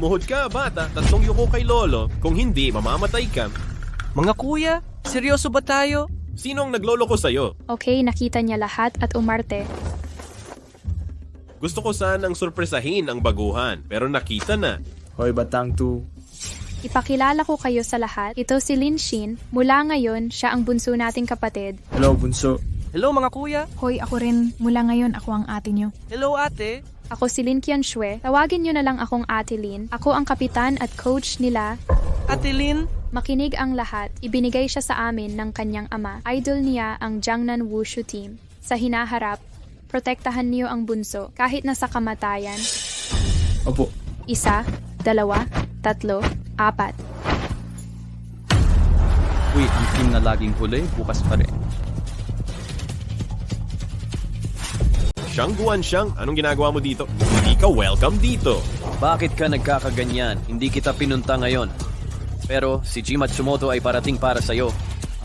lumuhod ka, bata. 3 yuko kay lolo. Kung hindi, mamamatay ka. Mga kuya, seryoso ba tayo? Sino ang nagloloko sa'yo? Okay, nakita niya lahat at umarte. Gusto ko sanang surpresahin ang baguhan, pero nakita na. Hoy, Batang 2. Ipakilala ko kayo sa lahat. Ito si Lin Shin. Mula ngayon, siya ang bunso nating kapatid. Hello, Bunso. Hello mga kuya. Hoy, ako rin. Mula ngayon, ako ang ate nyo. Hello ate. Ako si Lin Qianxue. Tawagin niyo na lang akong Ate Lin. Ako ang kapitan at coach nila. Ate Lin. Makinig ang lahat. Ibinigay siya sa amin ng kanyang ama. Idol niya ang Jiangnan Wushu team. Sa hinaharap, protektahan niyo ang bunso kahit nasa kamatayan. Opo. 1, 2, 3, 4. Uy, ang team na laging huli, bukas pa rin. Siyang Guanxiang, anong ginagawa mo dito? Hindi ka welcome dito. Bakit ka nagkakaganyan? Hindi kita pinunta ngayon. Pero si G Matsumoto ay parating para sa'yo.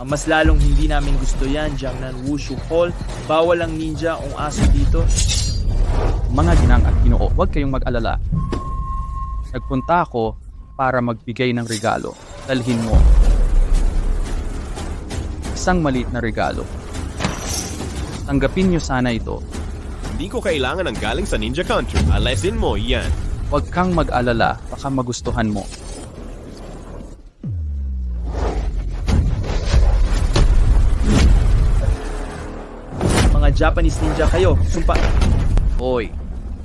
Mas lalong hindi namin gusto yan, Jiangnan Wushu Hall. Bawal ang ninja o aso dito. Mga ginang at ginoo, huwag kayong mag-alala. Nagpunta ako para magbigay ng regalo. Dalhin mo. Isang maliit na regalo. Tanggapin niyo sana ito. Hindi ko kailangan ng galing sa Ninja Country. Alesin mo, yan. Huwag kang mag-alala, baka magustuhan mo. Mga Japanese ninja kayo. Sumpa. Hoy,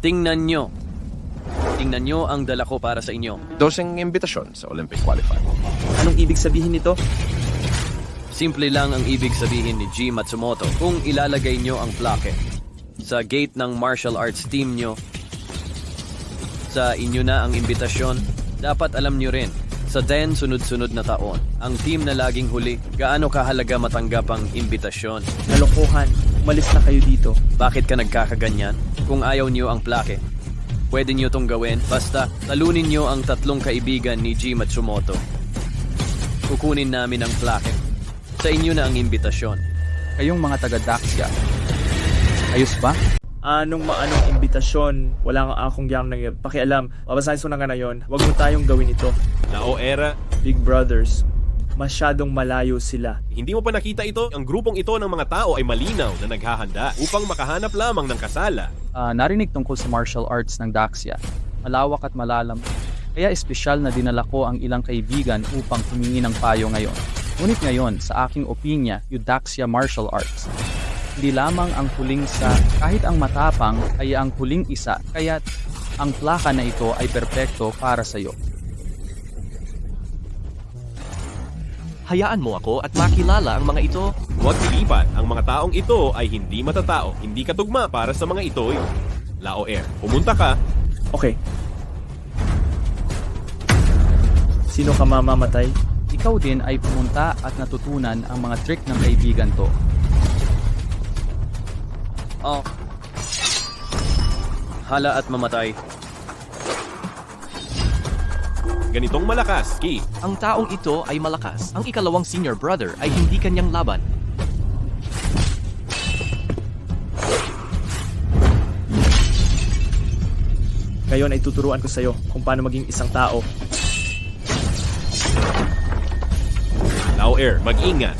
tingnan nyo. Tingnan nyo ang dala ko para sa inyo. Dosing imbitasyon sa Olympic qualifier. Anong ibig sabihin nito? Simple lang ang ibig sabihin ni G Matsumoto kung ilalagay nyo ang plaque sa gate ng martial arts team nyo. Sa inyo na ang imbitasyon. Dapat alam nyo rin, sa 10 sunod-sunod na taon, ang team na laging huli, gaano kahalaga matanggap ang imbitasyon. Kalokohan. Umalis na kayo dito. Bakit ka nagkakaganyan? Kung ayaw nyo ang plaque, pwede nyo tong gawin, basta talunin nyo ang 3 kaibigan ni G Matsumoto. Kukunin namin ang plaque. Sa inyo na ang imbitasyon. Kayong mga taga-Daxia. Ayos ba? Anong imbitasyon? Wala nga akong yang pakialam. Babasahin ko na nga na yun. Huwag mo tayong gawin ito. Lao Era, Big Brothers. Masyadong malayo sila. hindi mo pa nakita ito? Ang grupong ito ng mga tao ay malinaw na naghahanda upang makahanap lamang ng kasala. Narinig tungkol sa martial arts ng Daxia. Malawak at malalam. Kaya espesyal na dinala ko ang ilang kaibigan upang humingi ng payo ngayon. Ngunit ngayon, sa aking opinya, yung Daxia martial arts. Hindi lamang ang huling sa kahit ang matapang ay ang huling isa, kaya ang plaka na ito ay perpekto para sa iyo. Hayaan mo ako at makilala ang mga ito. Huwag ilipat, ang mga taong ito ay hindi matatao, hindi katugma para sa mga ito. Lao Air, pumunta ka. Okay. Sino ka mamamatay? Ikaw din ay pumunta at natutunan ang mga trick ng kaibigan to. Oh. Hala at mamatay. Ganitong malakas, Ki. Ang taong ito ay malakas. Ang ikalawang senior brother ay hindi kanyang laban. Ngayon ay tuturuan ko sa'yo kung paano maging isang tao. Lao Air, mag-ingat.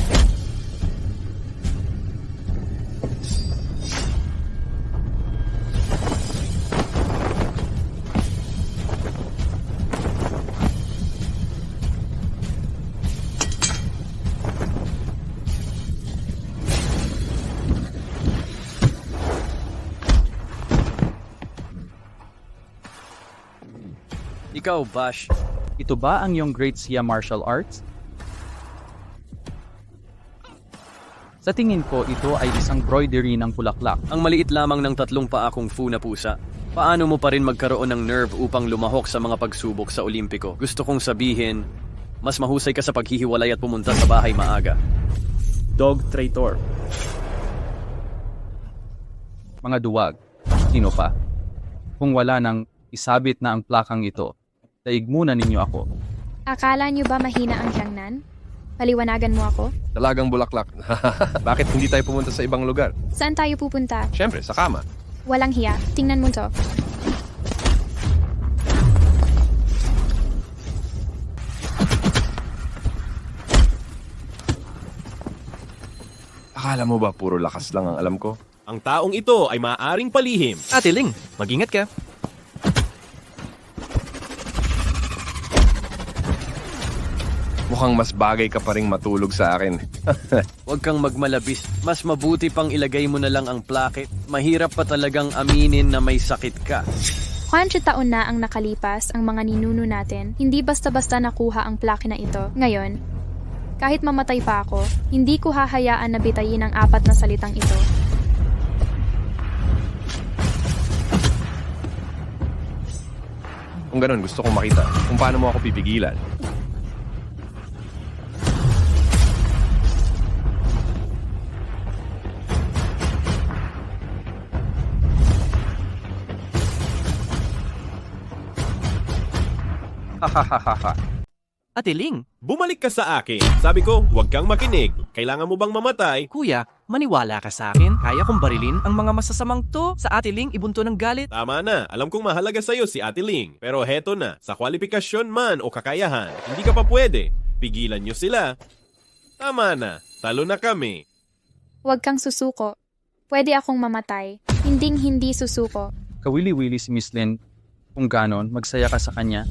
Ikaw, Bash. Ito ba ang iyong Great Sia Martial Arts? Sa tingin ko, ito ay isang broidery ng bulaklak. Ang maliit lamang ng 3 paa kung fu na pusa. Paano mo pa rin magkaroon ng nerve upang lumahok sa mga pagsubok sa Olimpiko? Gusto kong sabihin, mas mahusay ka sa paghihiwalay at pumunta sa bahay maaga. Dog traitor. Mga duwag. Sino pa? Kung wala nang isabit na ang plakang ito, daig muna ninyo ako. Akala niyo ba mahina ang Jiangnan? Paliwanagan mo ako? Dalagang bulaklak. Bakit hindi tayo pumunta sa ibang lugar? Saan tayo pupunta? Siyempre, sa kama. Walang hiya. Tingnan mo to. Akala mo ba puro lakas lang ang alam ko? Ang taong ito ay maaaring palihim. Ate Ling, mag-ingat ka. Mukhang mas bagay ka pa ring matulog sa akin. Huwag kang magmalabis. Mas mabuti pang ilagay mo na lang ang plaque. Mahirap pa talagang aminin na may sakit ka. 400 taon na ang nakalipas ang mga ninuno natin. Hindi basta-basta nakuha ang plake na ito. Ngayon, kahit mamatay pa ako, hindi ko hahayaan na bitayin ang 4 na salitang ito. Kung ganun, gusto kong makita kung paano mo ako pipigilan. Hahaha. Ate Ling, Bumalik ka sa akin. Sabi ko, huwag kang makinig. Kailangan mo bang mamatay? kuya, maniwala ka sa akin. Kaya kong barilin ang mga masasamang to. Sa Ate Ling, ibunto ng galit. Tama na. Alam kong mahalaga sa'yo si Ate Ling. Pero heto na. Sa kwalifikasyon man o kakayahan, hindi ka pa pwede. Pigilan nyo sila. Tama na. Talo na kami. Huwag kang susuko. Pwede akong mamatay. Hinding-hindi susuko. Kawili-wili si Miss Lin. Kung ganon, magsaya ka sa kanya.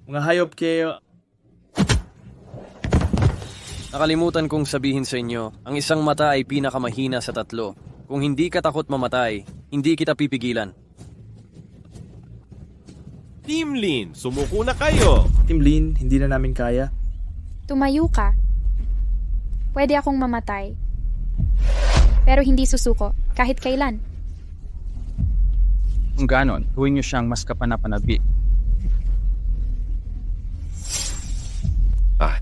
Mga hayop kayo. Nakalimutan kong sabihin sa inyo, ang isang mata ay pinakamahina sa 3. Kung hindi ka takot mamatay, hindi kita pipigilan. Team Lin, sumuko na kayo. Team Lin, hindi na namin kaya. Tumayo ka. Pwede akong mamatay. Pero hindi susuko, kahit kailan. Kung ganon, gawin niyo siyang mas kapanapanabik.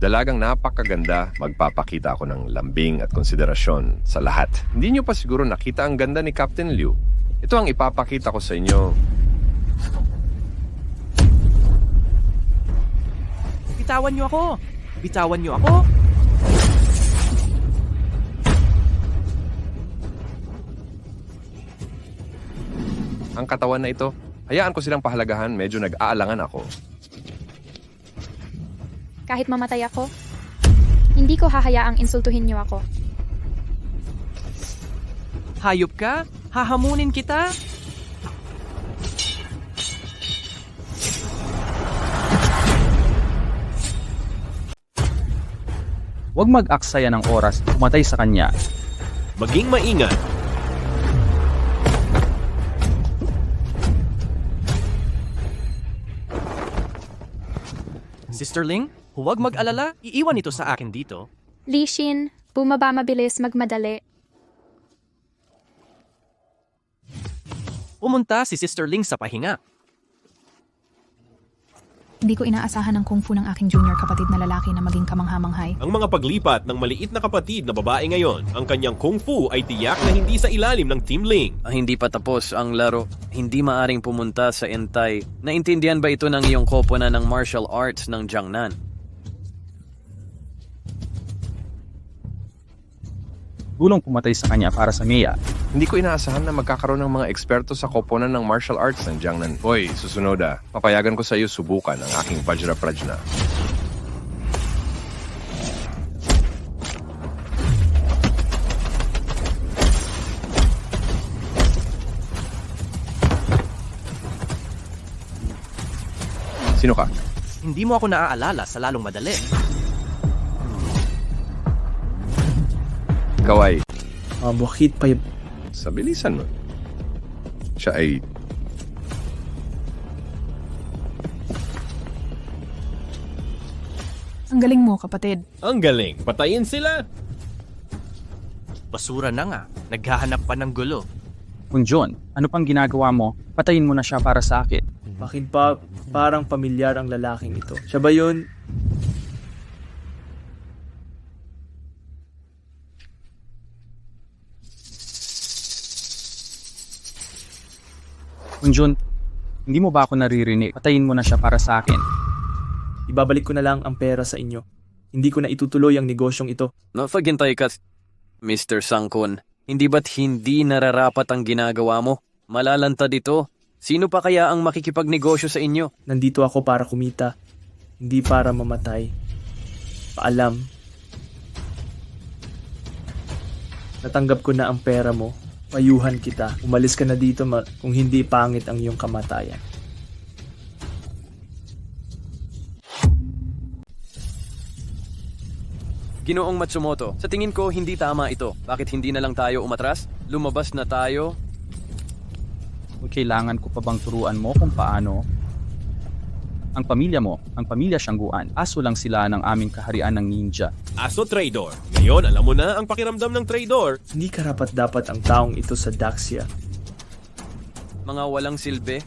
Dalagang napakaganda. Magpapakita ako ng lambing at konsiderasyon sa lahat. Hindi nyo pa siguro nakita ang ganda ni Captain Liu. Ito ang ipapakita ko sa inyo. Bitawan niyo ako! Bitawan niyo ako! Ang katawan na ito, hayaan ko silang pahalagahan. Medyo nag-aalangan ako. Kahit mamatay ako, hindi ko hahayaang insultuhin niyo ako. Hayop ka? Hahamunin kita? Huwag mag-aksaya ng oras, pumatay sa kanya. Maging maingat. Sister Ling, huwag mag-alala. Iiwan ito sa akin dito. Li Xin, bumaba mabilis magmadali. Pumunta si Sister Ling sa pahinga. Hindi ko inaasahan ang kung fu ng aking junior kapatid na lalaki na maging kamangha-manghay. Ang mga paglipat ng maliit na kapatid na babae ngayon, ang kanyang kung fu ay tiyak na hindi sa ilalim ng Team Ling. Hindi pa tapos ang laro. Hindi maaring pumunta sa Entay. Naintindihan ba ito ng iyong koponan ng martial arts ng Jiangnan? Gulong pumatay sa kanya para sa Mia. Hindi ko inaasahan na magkakaroon ng mga eksperto sa koponan ng martial arts ng Jiangnan. Hoy, susunod papayagan ko sa iyo subukan ang aking Vajra Prajna. Sino ka? Hindi mo ako naaalala sa lalong madali. Ikaw ay Mabuhit pa yung... sa bilisan mo. Siya ay Ang galing mo, kapatid. Ang galing, patayin sila. Basura na nga. Naghahanap pa ng gulo. Kung John, ano pang ginagawa mo? Patayin mo na siya para sa akin. Bakit pa parang pamilyar ang lalaking ito? Siya ba yun? Kung John, hindi mo ba ako naririnig? Patayin mo na siya para sa akin. Ibabalik ko na lang ang pera sa inyo. Hindi ko na itutuloy ang negosyong ito. Napaghintay ka, Mr. Sangkon. Hindi ba't hindi nararapat ang ginagawa mo? Malalantad ito. Sino pa kaya ang makikipagnegosyo sa inyo? Nandito ako para kumita, hindi para mamatay. Paalam. Natanggap ko na ang pera mo. Payuhan kita. Umalis ka na dito kung hindi pangit ang iyong kamatayan. Ginoong Matsumoto, sa tingin ko hindi tama ito. Bakit hindi na lang tayo umatras? Lumabas na tayo. Kailangan ko pa bang turuan mo kung paano? Ang pamilya mo, ang pamilya Siyangguan, aso lang sila ng aming kaharian ng ninja. Aso trader. Ngayon, alam mo na ang pakiramdam ng trader. Hindi karapat-dapat ang taong ito sa Daxia. Mga walang silbi.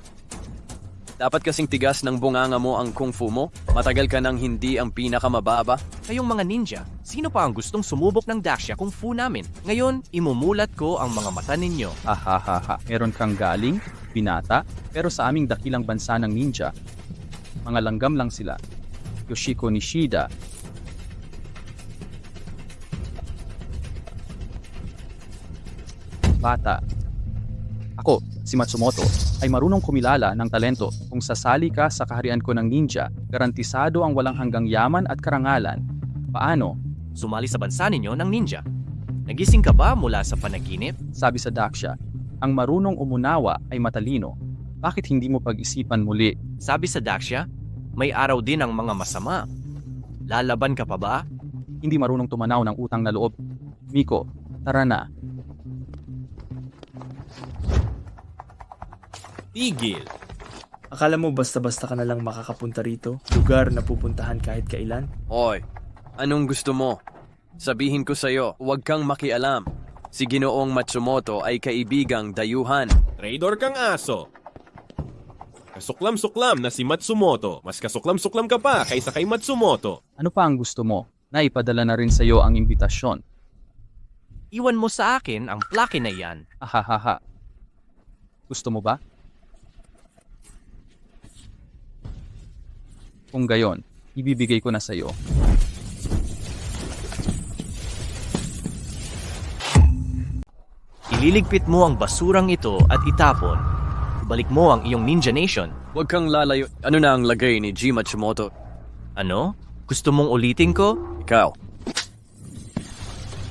Dapat kasing tigas ng bunganga mo ang kung fu mo. Matagal ka nang hindi ang pinakamababa. Kayong mga ninja, sino pa ang gustong sumubok ng Daxia kung fu namin? Ngayon, imumulat ko ang mga mata ninyo. Ahahaha, meron kang galing, binata, pero sa aming dakilang bansa ng ninja, mga langgam lang sila. Yoshiko Nishida, bata. Ako, si Matsumoto, ay marunong kumilala ng talento. Kung sasali ka sa kaharian ko ng ninja, garantisado ang walang hanggang yaman at karangalan. Paano? Sumali sa bansa ninyo ng ninja. Nagising ka ba mula sa panaginip? Sabi sa Daxia, ang marunong umunawa ay matalino. Bakit hindi mo pag-isipan muli? Sabi sa Daxia, may araw din ang mga masama. Lalaban ka pa ba? Hindi marunong tumanaw ng utang na loob. Miko, tara na. Tigil. Akala mo basta-basta ka na lang makakapunta rito? Lugar na pupuntahan kahit kailan? Oy, anong gusto mo? Sabihin ko sa'yo, huwag kang makialam. Si Ginoong Matsumoto ay kaibigang dayuhan. Trader kang aso. Kasuklam-suklam na si Matsumoto. Mas kasuklam-suklam ka pa kaysa kay Matsumoto. Ano pa ang gusto mo? Naipadala na rin sa iyo ang imbitasyon. Iwan mo sa akin ang plake na yan. Ahahaha. Gusto mo ba? Kung gayon, ibibigay ko na sa iyo. Ililigpit mo ang basurang ito at itapon. Ibalik mo ang iyong Ninja Nation. Huwag kang lalayo. Ano na ang lagay ni G. Matsumoto? Ano? Gusto mong ulitin ko? Ikaw.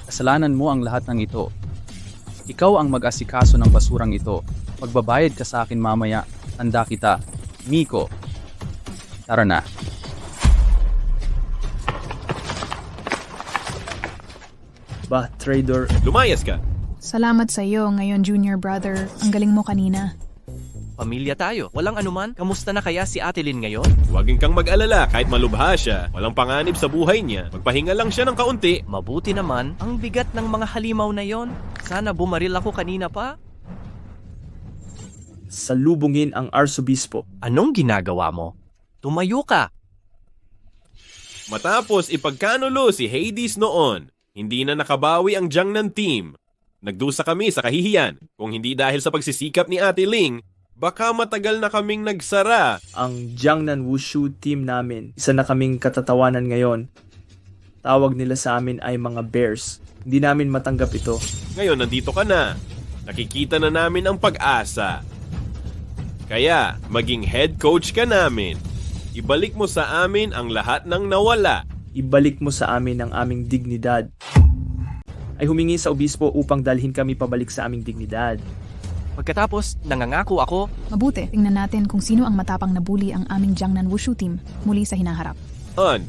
Kasalanan mo ang lahat ng ito. Ikaw ang mag-asikaso ng basurang ito. Magbabayad ka sa akin mamaya. Tanda kita. Miko. Tara na. Bah, trader. Lumayas ka. Salamat sa iyo ngayon, junior brother. Ang galing mo kanina. Pamilya tayo. Walang anuman. Kamusta na kaya si Ate Lynn ngayon? Huwag kang mag-alala kahit malubha siya. Walang panganib sa buhay niya. Magpahinga lang siya ng kaunti. Mabuti naman. Ang bigat ng mga halimaw na yon. Sana bumaril ako kanina pa. Salubungin ang Arsobispo. Anong ginagawa mo? Tumayo ka. Matapos ipagkanulo si Hades noon, hindi na nakabawi ang Jiangnan team. Nagdusa kami sa kahihiyan. Kung hindi dahil sa pagsisikap ni Ate Ling, baka matagal na kaming nagsara. Ang Jiangnan Wushu team namin, isa na kaming katatawanan ngayon. Tawag nila sa amin ay mga bears. Hindi namin matanggap ito. Ngayon nandito ka na. Nakikita na namin ang pag-asa. Kaya, maging head coach ka namin. Ibalik mo sa amin ang lahat ng nawala. Ibalik mo sa amin ang aming dignidad. Ay humingi sa obispo upang dalhin kami pabalik sa aming dignidad. Pagkatapos, nangangako ako. Mabuti, tingnan natin kung sino ang matapang na bully ang aming Jiangnan Wushu team muli sa hinaharap.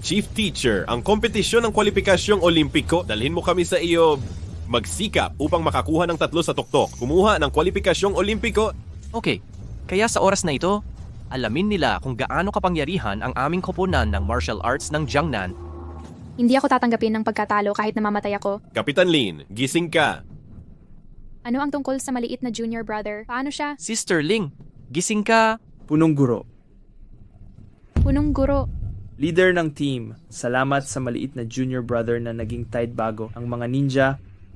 Chief Teacher, ang kompetisyon ng kwalipikasyong olimpiko, dalhin mo kami sa iyo magsikap upang makakuha ng 3 sa tuktok. Kumuha ng kwalipikasyong olimpiko. Okay, kaya sa oras na ito, alamin nila kung gaano kapangyarihan ang aming koponan ng martial arts ng Jiangnan. Hindi ako tatanggapin ng pagkatalo kahit namamatay ako. Kapitan Lin, gising ka. Ano ang tungkol sa maliit na junior brother? Paano siya? Sister Ling, gising ka. Punong guro. Punong guro. Leader ng team, salamat sa maliit na junior brother na naging tide bago. Ang mga ninja,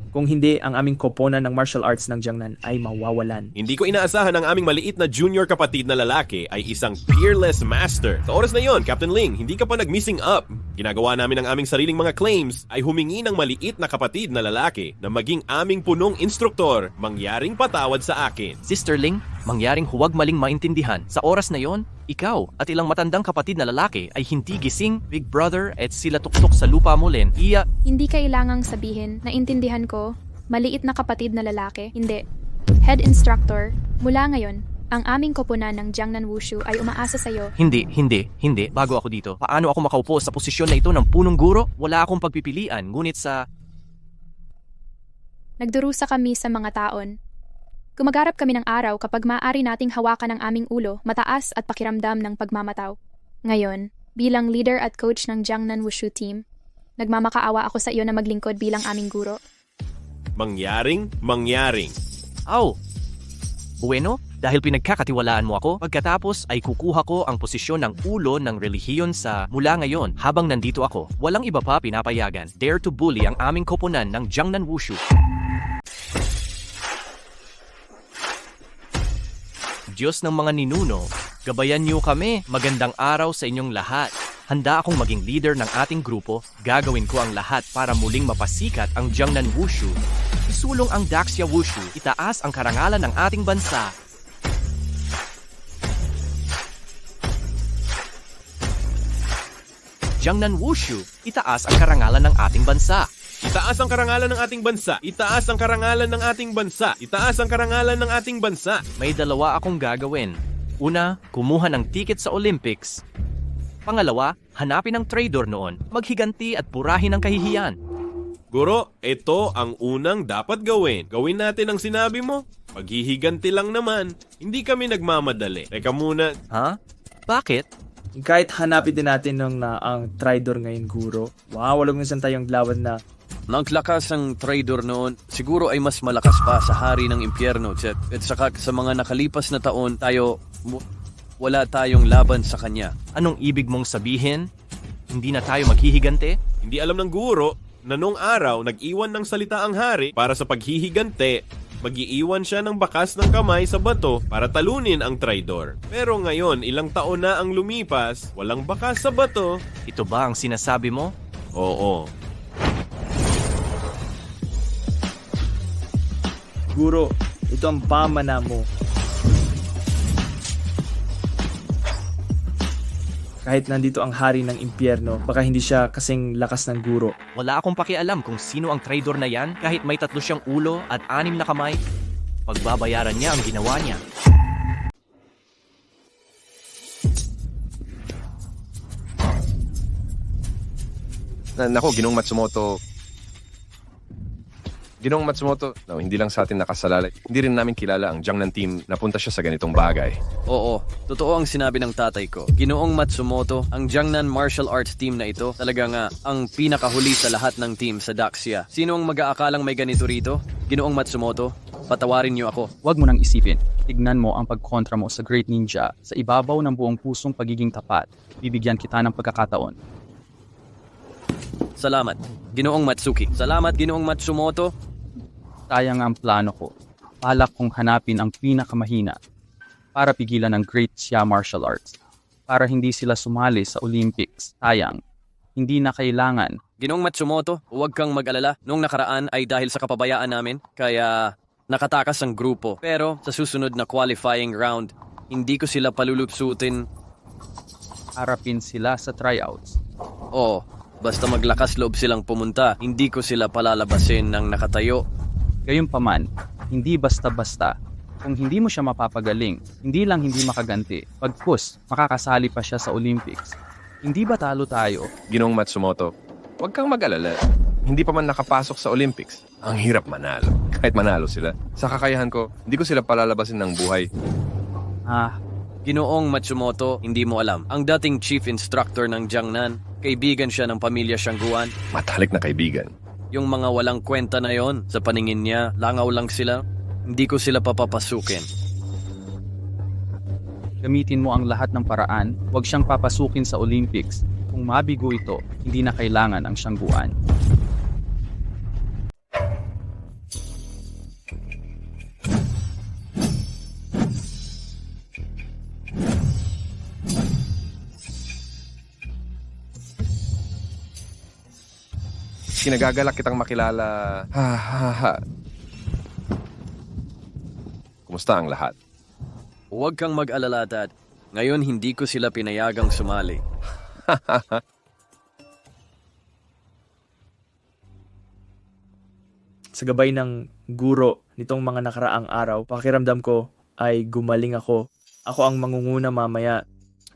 kung hindi, ang aming koponan ng martial arts ng Jiangnan ay mawawalan. Hindi ko inaasahan ang aming maliit na junior kapatid na lalaki ay isang peerless master. Sa oras na yon, Captain Ling, hindi ka pa nag-missing up. ginagawa namin ang aming sariling mga claims, ay humingi ng maliit na kapatid na lalaki na maging aming punong instruktor, mangyaring patawad sa akin. Sister Ling, mangyaring huwag maling maintindihan. Sa oras na yon, ikaw at ilang matandang kapatid na lalaki ay hindi gising, Big Brother, at sila tuktok sa lupa mo, Len. Hindi kailangang sabihin na intindihan ko, maliit na kapatid na lalaki. Hindi. Head instructor, mula ngayon, ang aming koponan ng Jiangnan Wushu ay umaasa sa'yo. Hindi. Bago ako dito, paano ako makaupo sa posisyon na ito ng punong guro? Wala akong pagpipilian, ngunit sa... Nagdurusa kami sa mga taon. Gumagarap kami ng araw kapag maaari nating hawakan ang aming ulo, mataas at pakiramdam ng pagmamataw. Ngayon, bilang leader at coach ng Jiangnan Wushu team, nagmamakaawa ako sa iyo na maglingkod bilang aming guro. Mangyaring. Aw! Bueno, dahil pinagkakatiwalaan mo ako, pagkatapos ay kukuha ko ang posisyon ng ulo ng relihiyon sa mula ngayon habang nandito ako. Walang iba pa pinapayagan. Dare to bully ang aming koponan ng Jiangnan Wushu. Diyos ng mga ninuno, gabayan niyo kami. Magandang araw sa inyong lahat. Handa akong maging leader ng ating grupo. Gagawin ko ang lahat para muling mapasikat ang Jiangnan Wushu. Isulong ang Daxia Wushu. Itaas ang karangalan ng ating bansa. Jiangnan Wushu. Itaas ang karangalan ng ating bansa. Itaas ang karangalan ng ating bansa. Itaas ang karangalan ng ating bansa. Itaas ang karangalan ng ating bansa. May dalawa akong gagawin. Una, kumuha ng ticket sa Olympics. Pangalawa, hanapin ang traitor noon, maghiganti at purahin ang kahihiyan. Guro, ito ang unang dapat gawin. Gawin natin ang sinabi mo. Paghihiganti lang naman. Hindi kami nagmamadali. Teka muna. Ha? Bakit? Kahit hanapin din natin ang Tridor ngayon, guro. Wow, walang minsan tayong laban na Naglakas ang trader noon, siguro ay mas malakas pa sa hari ng impyerno. At saka sa mga nakalipas na taon, wala tayong laban sa kanya. Anong ibig mong sabihin? Hindi na tayo maghihigante? Hindi alam ng guro na noong araw nag-iwan ng salita ang hari para sa paghihigante. Mag-iiwan siya ng bakas ng kamay sa bato para talunin ang traidor. Pero ngayon, ilang taon na ang lumipas, walang bakas sa bato. Ito ba ang sinasabi mo? Oo. Guro, ito ang pamana mo. Kahit nandito ang hari ng impyerno, baka hindi siya kasing lakas ng guro. Wala akong pakialam kung sino ang traitor na yan kahit may 3 siyang ulo at 6 na kamay. Pagbabayaran niya ang ginawa niya. Nako, Ginong Matsumoto. No, hindi lang sa atin nakasalalay. Hindi rin namin kilala ang Jiangnan team na punta siya sa ganitong bagay. Oo, totoo ang sinabi ng tatay ko. Ginoong Matsumoto, ang Jiangnan martial arts team na ito, talaga nga ang pinakahuli sa lahat ng team sa Daxia. Sino ang mag-aakalang may ganito rito? Ginoong Matsumoto, patawarin niyo ako. Huwag mo nang isipin. Tignan mo ang pagkontra mo sa Great Ninja sa ibabaw ng buong pusong pagiging tapat. Bibigyan kita ng pagkakataon. Salamat, Ginoong Matsuki. Salamat, Ginoong Matsumoto. Sayang ang plano ko. Balak kong hanapin ang pinakamahina para pigilan ang Great Xia Martial Arts. Para hindi sila sumali sa Olympics. Sayang, hindi na kailangan. Ginoong Matsumoto, huwag kang mag-alala. Noong nakaraan ay dahil sa kapabayaan namin, kaya nakatakas ang grupo. Pero sa susunod na qualifying round, hindi ko sila palulupsutin. Harapin sila sa tryouts. Oo, basta maglakas loob silang pumunta, hindi ko sila palalabasin ng nakatayo. Gayunpaman, hindi basta-basta. Kung hindi mo siya mapapagaling, hindi lang hindi makaganti. Pagkus, makakasali pa siya sa Olympics. Hindi ba talo tayo? Ginong Matsumoto, huwag kang mag-alala. Hindi pa man nakapasok sa Olympics. Ang hirap manalo. Kahit manalo sila. Sa kakayahan ko, hindi ko sila palalabasin ng buhay. Ginoong Matsumoto, hindi mo alam. Ang dating chief instructor ng Jiangnan, kaibigan siya ng pamilya Shangguan. Matalik na kaibigan. Yung mga walang kwenta na yon, sa paningin niya, langaw lang sila. Hindi ko sila papapasukin. Gamitin mo ang lahat ng paraan, huwag siyang papasukin sa Olympics. Kung mabigo ito, hindi na kailangan ang Shangguan. Kinagagalak kitang makilala. Ha, ha, ha. Kumusta ang lahat? Huwag kang mag-alala, Dad. Ngayon hindi ko sila pinayagang sumali. Sa gabay ng guro nitong mga nakaraang araw, pakiramdam ko ay gumaling ako. Ako ang mangunguna mamaya.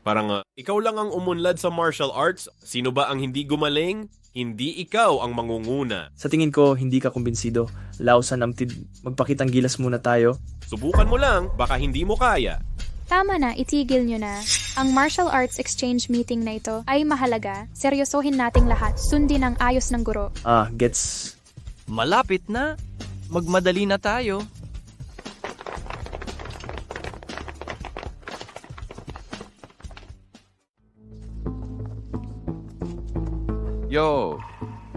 Parang ikaw lang ang umunlad sa martial arts. Sino ba ang hindi gumaling? Hindi ikaw ang mangunguna. Sa tingin ko, hindi ka kumbinsido. Lausan amtid, magpakitang gilas muna tayo. Subukan mo lang, baka hindi mo kaya. Tama na, itigil nyo na. Ang martial arts exchange meeting na ito ay mahalaga. Seryosohin nating lahat. Sundin ang ayos ng guro. Gets. Malapit na. Magmadali na tayo. Yo,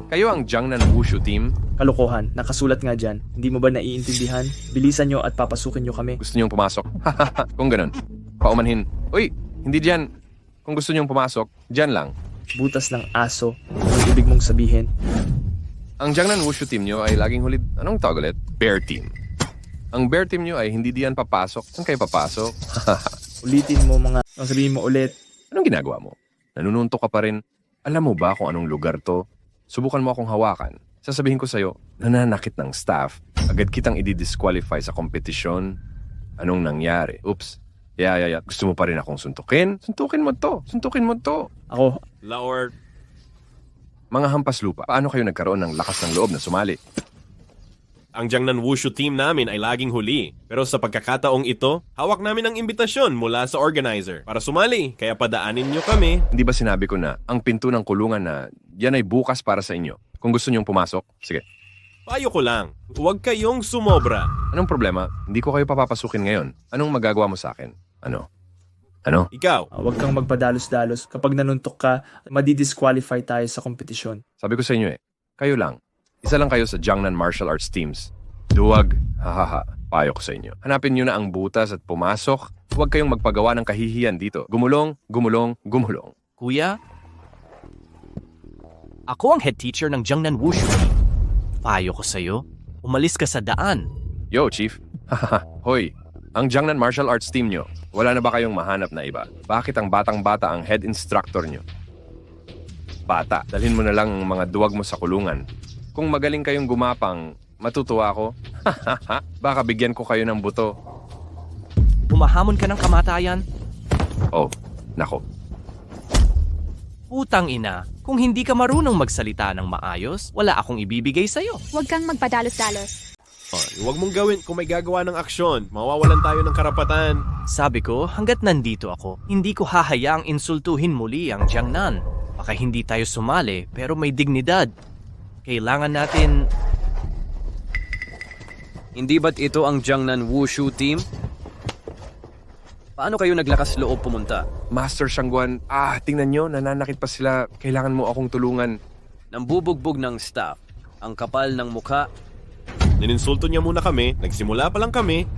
kayo ang Jiangnan Wushu team? Kalokohan, nakasulat nga dyan. Hindi mo ba naiintindihan? Bilisan nyo at papasukin nyo kami. Gusto niyong pumasok? Kung ganun, paumanhin. Uy, hindi dyan. Kung gusto niyong pumasok, dyan lang. Butas ng aso. Ang ibig mong sabihin? Ang Jiangnan Wushu team nyo ay laging huli... Anong tawag ulit? Bear team. Ang bear team nyo ay hindi diyan papasok. Saan kayo papasok? Ulitin mo mga... Ang sabihin mo ulit. Anong ginagawa mo? Nanununtok ka pa rin. Alam mo ba kung anong lugar to? Subukan mo akong hawakan. Sasabihin ko sa'yo, nananakit ng staff. Agad kitang i-disqualify sa kompetisyon. Anong nangyari? Oops. Yeah. Gusto mo pa rin akong suntukin? Suntukin mo to. Suntukin mo to. Ako, Laor, Mga hampas lupa, paano kayo nagkaroon ng lakas ng loob na sumali? ang Jiangnan Wushu team namin ay laging huli. Pero sa pagkakataong ito, hawak namin ang imbitasyon mula sa organizer para sumali. Kaya padaanin nyo kami. Hindi ba sinabi ko na ang pinto ng kulungan na yan ay bukas para sa inyo? Kung gusto nyong pumasok, sige. Payo ko lang, huwag kayong sumobra. Anong problema? Hindi ko kayo papapasukin ngayon. Anong magagawa mo sa akin? Ano? Ikaw, huwag kang magpadalos-dalos. Kapag nanuntok ka, madi-disqualify tayo sa kompetisyon. Sabi ko sa inyo kayo lang. Isa lang kayo sa Jiangnan Martial Arts teams. Duwag, hahaha, payo ko sa inyo. Hanapin nyo na ang butas at pumasok. Huwag kayong magpagawa ng kahihiyan dito. Gumulong. Kuya, ako ang head teacher ng Jiangnan Wushu. Payo ko sa'yo, umalis ka sa daan. Yo, Chief. Hoy, ang Jiangnan Martial Arts team nyo, wala na ba kayong mahanap na iba? Bakit ang batang-bata ang head instructor nyo? Bata, dalhin mo na lang ang mga duwag mo sa kulungan. Kung magaling kayong gumapang, matutuwa ako. Baka bigyan ko kayo ng buto. Humahamon ka ng kamatayan? Oh, nako. Putang ina, kung hindi ka marunong magsalita ng maayos, wala akong ibibigay sa'yo. Huwag kang magpadalos-dalos. huwag mong gawin kung may gagawa ng aksyon. Mawawalan tayo ng karapatan. Sabi ko, hanggat nandito ako, hindi ko hahayaang insultuhin muli ang Jiangnan. Baka hindi tayo sumali, pero may dignidad. Kailangan natin... Hindi ba't ito ang Jiangnan Wushu team? Paano kayo naglakas loob pumunta? Master Shangguan, tingnan nyo, nananakit pa sila. Kailangan mo akong tulungan. Nambubugbog ng staff. Ang kapal ng mukha. Nininsulto niya muna kami, nagsimula pa lang kami.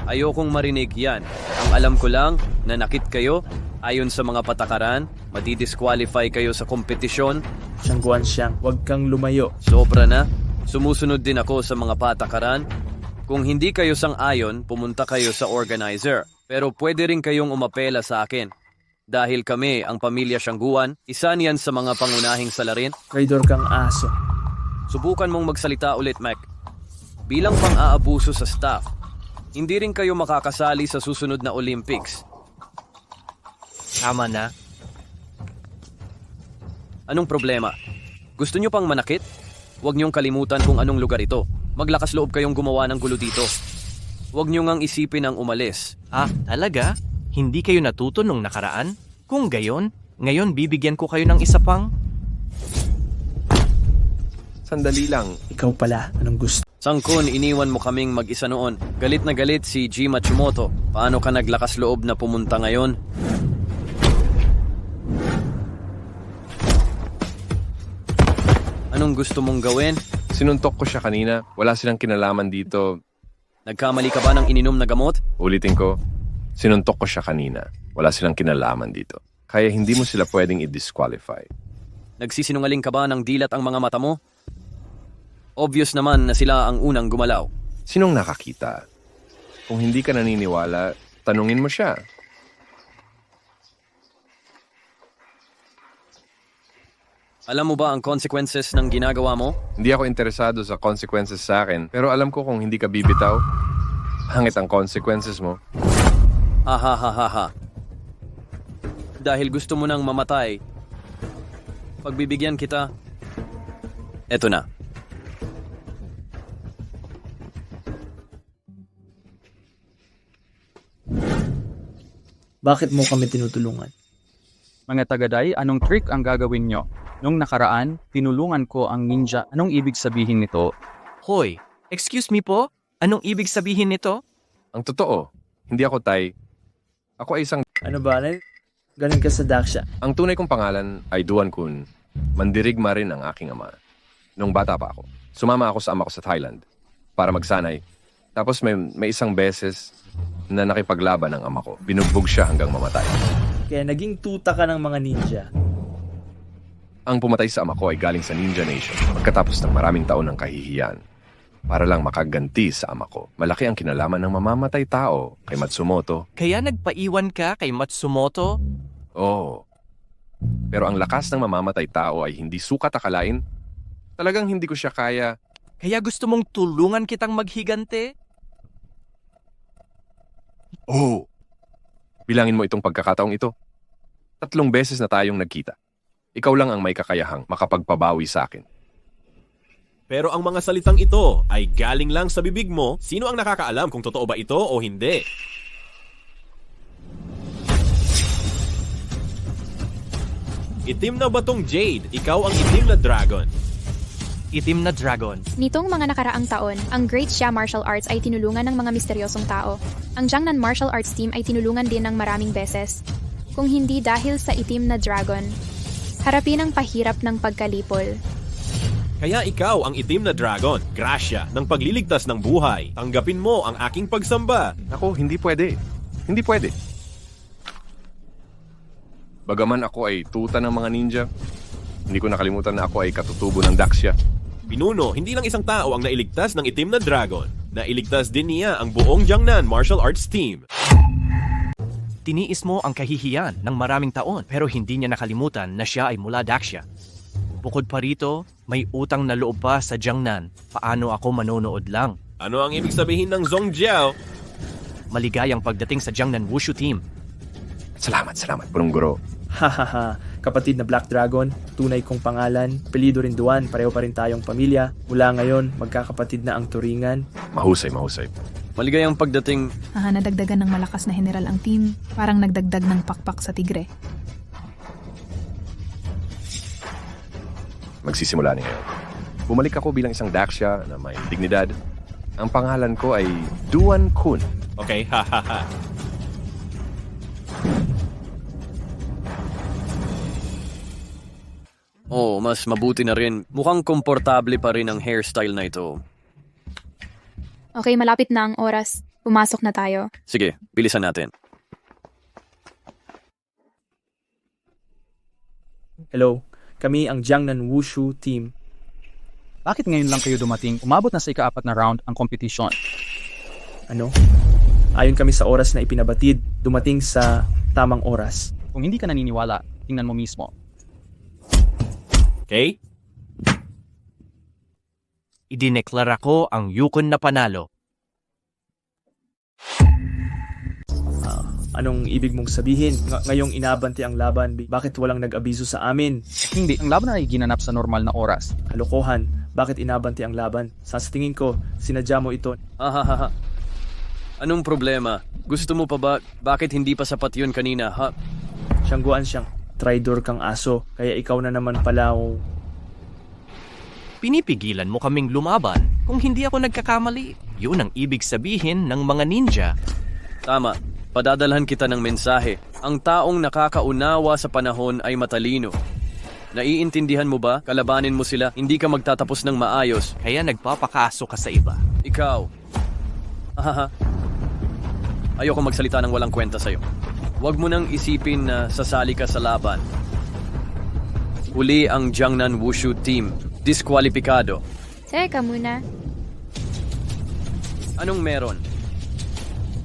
Ayokong marinig yan. Ang alam ko lang, nanakit kayo. Ayon sa mga patakaran, madi-disqualify kayo sa kompetisyon. Siyang, huwag kang lumayo. Sobra na. Sumusunod din ako sa mga patakaran. Kung hindi kayo sang-ayon, pumunta kayo sa organizer. Pero pwede rin kayong umapela sa akin. Dahil kami, ang pamilya Shangguan, isa niyan sa mga pangunahing salarin. Traidor kang aso. Subukan mong magsalita ulit, Mac. Bilang pang-aabuso sa staff, hindi rin kayo makakasali sa susunod na Olympics. Tama na. Anong problema? Gusto nyo pang manakit? Huwag nyong kalimutan kung anong lugar ito. Maglakas loob kayong gumawa ng gulo dito. Huwag nyo ngang isipin ang umalis. Talaga? Hindi kayo natuto nung nakaraan? Kung gayon, ngayon bibigyan ko kayo ng isa pang... Sandali lang. Ikaw pala, anong gusto? Sangkun, iniwan mo kaming mag-isa noon. Galit na galit si G. Matsumoto. Paano ka naglakas loob na pumunta ngayon? Anong gusto mong gawin? Sinuntok ko siya kanina. Wala silang kinalaman dito. Nagkamali ka ba ng ininom na gamot? Ulitin ko, sinuntok ko siya kanina. Wala silang kinalaman dito. Kaya hindi mo sila pwedeng i-disqualify. Nagsisinungaling ka ba ng dilat ang mga mata mo? Obvious naman na sila ang unang gumalaw. Sinong nakakita? Kung hindi ka naniniwala, tanungin mo siya. Alam mo ba ang consequences ng ginagawa mo? Hindi ako interesado sa consequences sa akin, pero alam ko kung hindi ka bibitaw, hangit ang consequences mo. Ha ha ha ha ha. Dahil gusto mo nang mamatay, pagbibigyan kita, eto na. Bakit mo kami tinutulungan? Mga tagaday, anong trick ang gagawin nyo? Nung nakaraan, tinulungan ko ang ninja. Anong ibig sabihin nito? Hoy, excuse me po? Anong ibig sabihin nito? Ang totoo, hindi ako Tay. Ako ay isang... Ano ba? Galing ka sa Daxia. Ang tunay kong pangalan ay Duan Kun. Mandirigma rin ang aking ama. Nung bata pa ako, sumama ako sa ama ko sa Thailand para magsanay. Tapos may isang beses na nakipaglaban ang ama ko. Binugbog siya hanggang mamatay. Kaya naging tuta ka ng mga ninja. Ang pumatay sa ama ko ay galing sa Ninja Nation pagkatapos ng maraming taon ng kahihiyan. Para lang makaganti sa ama ko. Malaki ang kinalaman ng mamamatay tao kay Matsumoto. Kaya nagpaiwan ka kay Matsumoto? Oo. Pero ang lakas ng mamamatay tao ay hindi sukat akalain. Talagang hindi ko siya kaya. Kaya gusto mong tulungan kitang maghigante? Oo. Bilangin mo itong pagkakataong ito. 3 beses na tayong nagkita. Ikaw lang ang may kakayahang makapagpabawi sa akin. Pero ang mga salitang ito ay galing lang sa bibig mo. Sino ang nakakaalam kung totoo ba ito o hindi? Itim na batong Jade, ikaw ang itim na dragon. Itim na dragon. Nitong mga nakaraang taon, ang Great Xia Martial Arts ay tinulungan ng mga misteryosong tao. Ang Jiangnan Martial Arts Team ay tinulungan din ng maraming beses. Kung hindi dahil sa itim na dragon, harapin ang pahirap ng pagkalipol. Kaya ikaw ang itim na dragon, grasya ng pagliligtas ng buhay. Tanggapin mo ang aking pagsamba. Ako, hindi pwede. Hindi pwede. Bagaman ako ay tuta ng mga ninja, hindi ko nakalimutan na ako ay katutubo ng Daxia. Pinuno, hindi lang isang tao ang nailigtas ng itim na dragon. Nailigtas din niya ang buong Jiangnan Martial Arts Team. Tiniis mo ang kahihiyan ng maraming taon pero hindi niya nakalimutan na siya ay mula Daxia. Bukod pa rito, may utang na loob pa sa Jiangnan. Paano ako manonood lang? Ano ang ibig sabihin ng Zongjiao? Maligayang pagdating sa Jiangnan Wushu Team. Salamat, punong guro. Hahaha, kapatid na Black Dragon, tunay kong pangalan, apelyido rin Duan, pareho pa rin tayong pamilya. Mula ngayon, magkakapatid na ang turingan. Mahusay. Maligayang pagdating. Nadagdagan ng malakas na general ang team, parang nagdagdag ng pakpak sa tigre. Magsisimula ni ngayon. Bumalik ako bilang isang Daxia na may dignidad. Ang pangalan ko ay Duan Kun. Okay, hahaha. Oh, mas mabuti na rin. Mukhang komportable pa rin ang hairstyle na ito. Okay, malapit na ang oras. Pumasok na tayo. Sige, bilisan natin. Hello, kami ang Jiangnan Wushu Team. Bakit ngayon lang kayo dumating? Umabot na sa ika-4 na round ang kompetisyon. Ano? Ayon kami sa oras na ipinabatid, dumating sa tamang oras. Kung hindi ka naniniwala, tingnan mo mismo. Okay? Idineklara ko ang Yukon na panalo. Anong ibig mong sabihin? Ngayong inabante ang laban, bakit walang nag-abiso sa amin? Hindi, ang laban ay ginanap sa normal na oras. Kalokohan, bakit inabante ang laban? Sa tingin ko, sinadya mo ito. Hahaha. Anong problema? Gusto mo pa ba? Bakit hindi pa sapat yun kanina, ha? Siyangguan siyang traidor kang aso, kaya ikaw na naman pala o... Pinipigilan mo kaming lumaban kung hindi ako nagkakamali. Yun ang ibig sabihin ng mga ninja. Tama. Padadalhan kita ng mensahe. Ang taong nakakaunawa sa panahon ay matalino. Naiintindihan mo ba? Kalabanin mo sila, hindi ka magtatapos ng maayos. Kaya nagpapakaso ka sa iba. Ikaw. Ahaha. Ayoko magsalita ng walang kwenta sa'yo. Huwag mo nang isipin na sasali ka sa laban. Uli ang Jiangnan Wushu team. Diskwalipikado. Teka muna. Anong meron?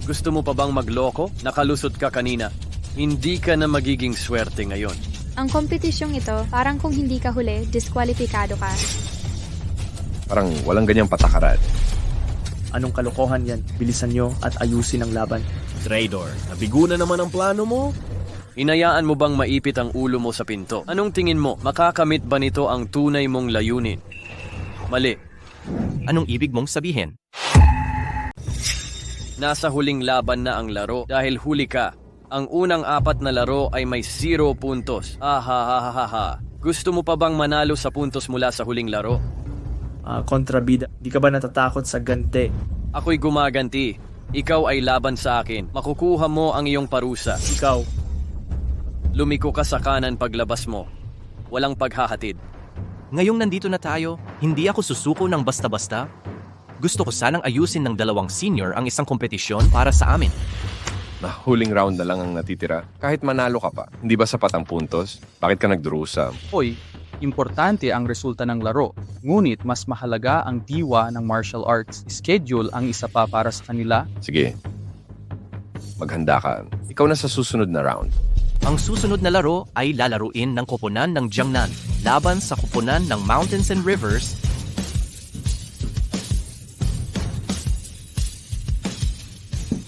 Gusto mo pa bang magloko? Nakalusot ka kanina. Hindi ka na magiging swerte ngayon. Ang kompetisyong ito, parang kung hindi ka huli, diskwalipikado ka. Parang walang ganyang patakaran. Anong kalokohan yan? Bilisan nyo at ayusin ang laban. Traidor, nabigo na naman ang plano mo? Inayaan mo bang maipit ang ulo mo sa pinto? Anong tingin mo? Makakamit ba nito ang tunay mong layunin? Mali. Anong ibig mong sabihin? Nasa huling laban na ang laro dahil huli ka. Ang unang 4 na laro ay may 0 puntos. Ahahahaha. Gusto mo pa bang manalo sa puntos mula sa huling laro? Kontrabida, di ka ba natatakot sa ganti? Ako'y gumaganti. Ikaw ay laban sa akin. Makukuha mo ang iyong parusa. Ikaw, Lumiko ka sa kanan paglabas mo. Walang paghahatid. Ngayong nandito na tayo, hindi ako susuko ng basta-basta. Gusto ko sanang ayusin ng 2 senior ang isang kompetisyon para sa amin. Na huling round na lang ang natitira. Kahit manalo ka pa, hindi ba sapat ang puntos? Bakit ka nagdurusa? Hoy, importante ang resulta ng laro. Ngunit mas mahalaga ang diwa ng martial arts. Schedule ang isa pa para sa kanila. Sige, maghanda ka. Ikaw na sa susunod na round. Ang susunod na laro ay lalaruin ng koponan ng Jiangnan laban sa koponan ng Mountains and Rivers.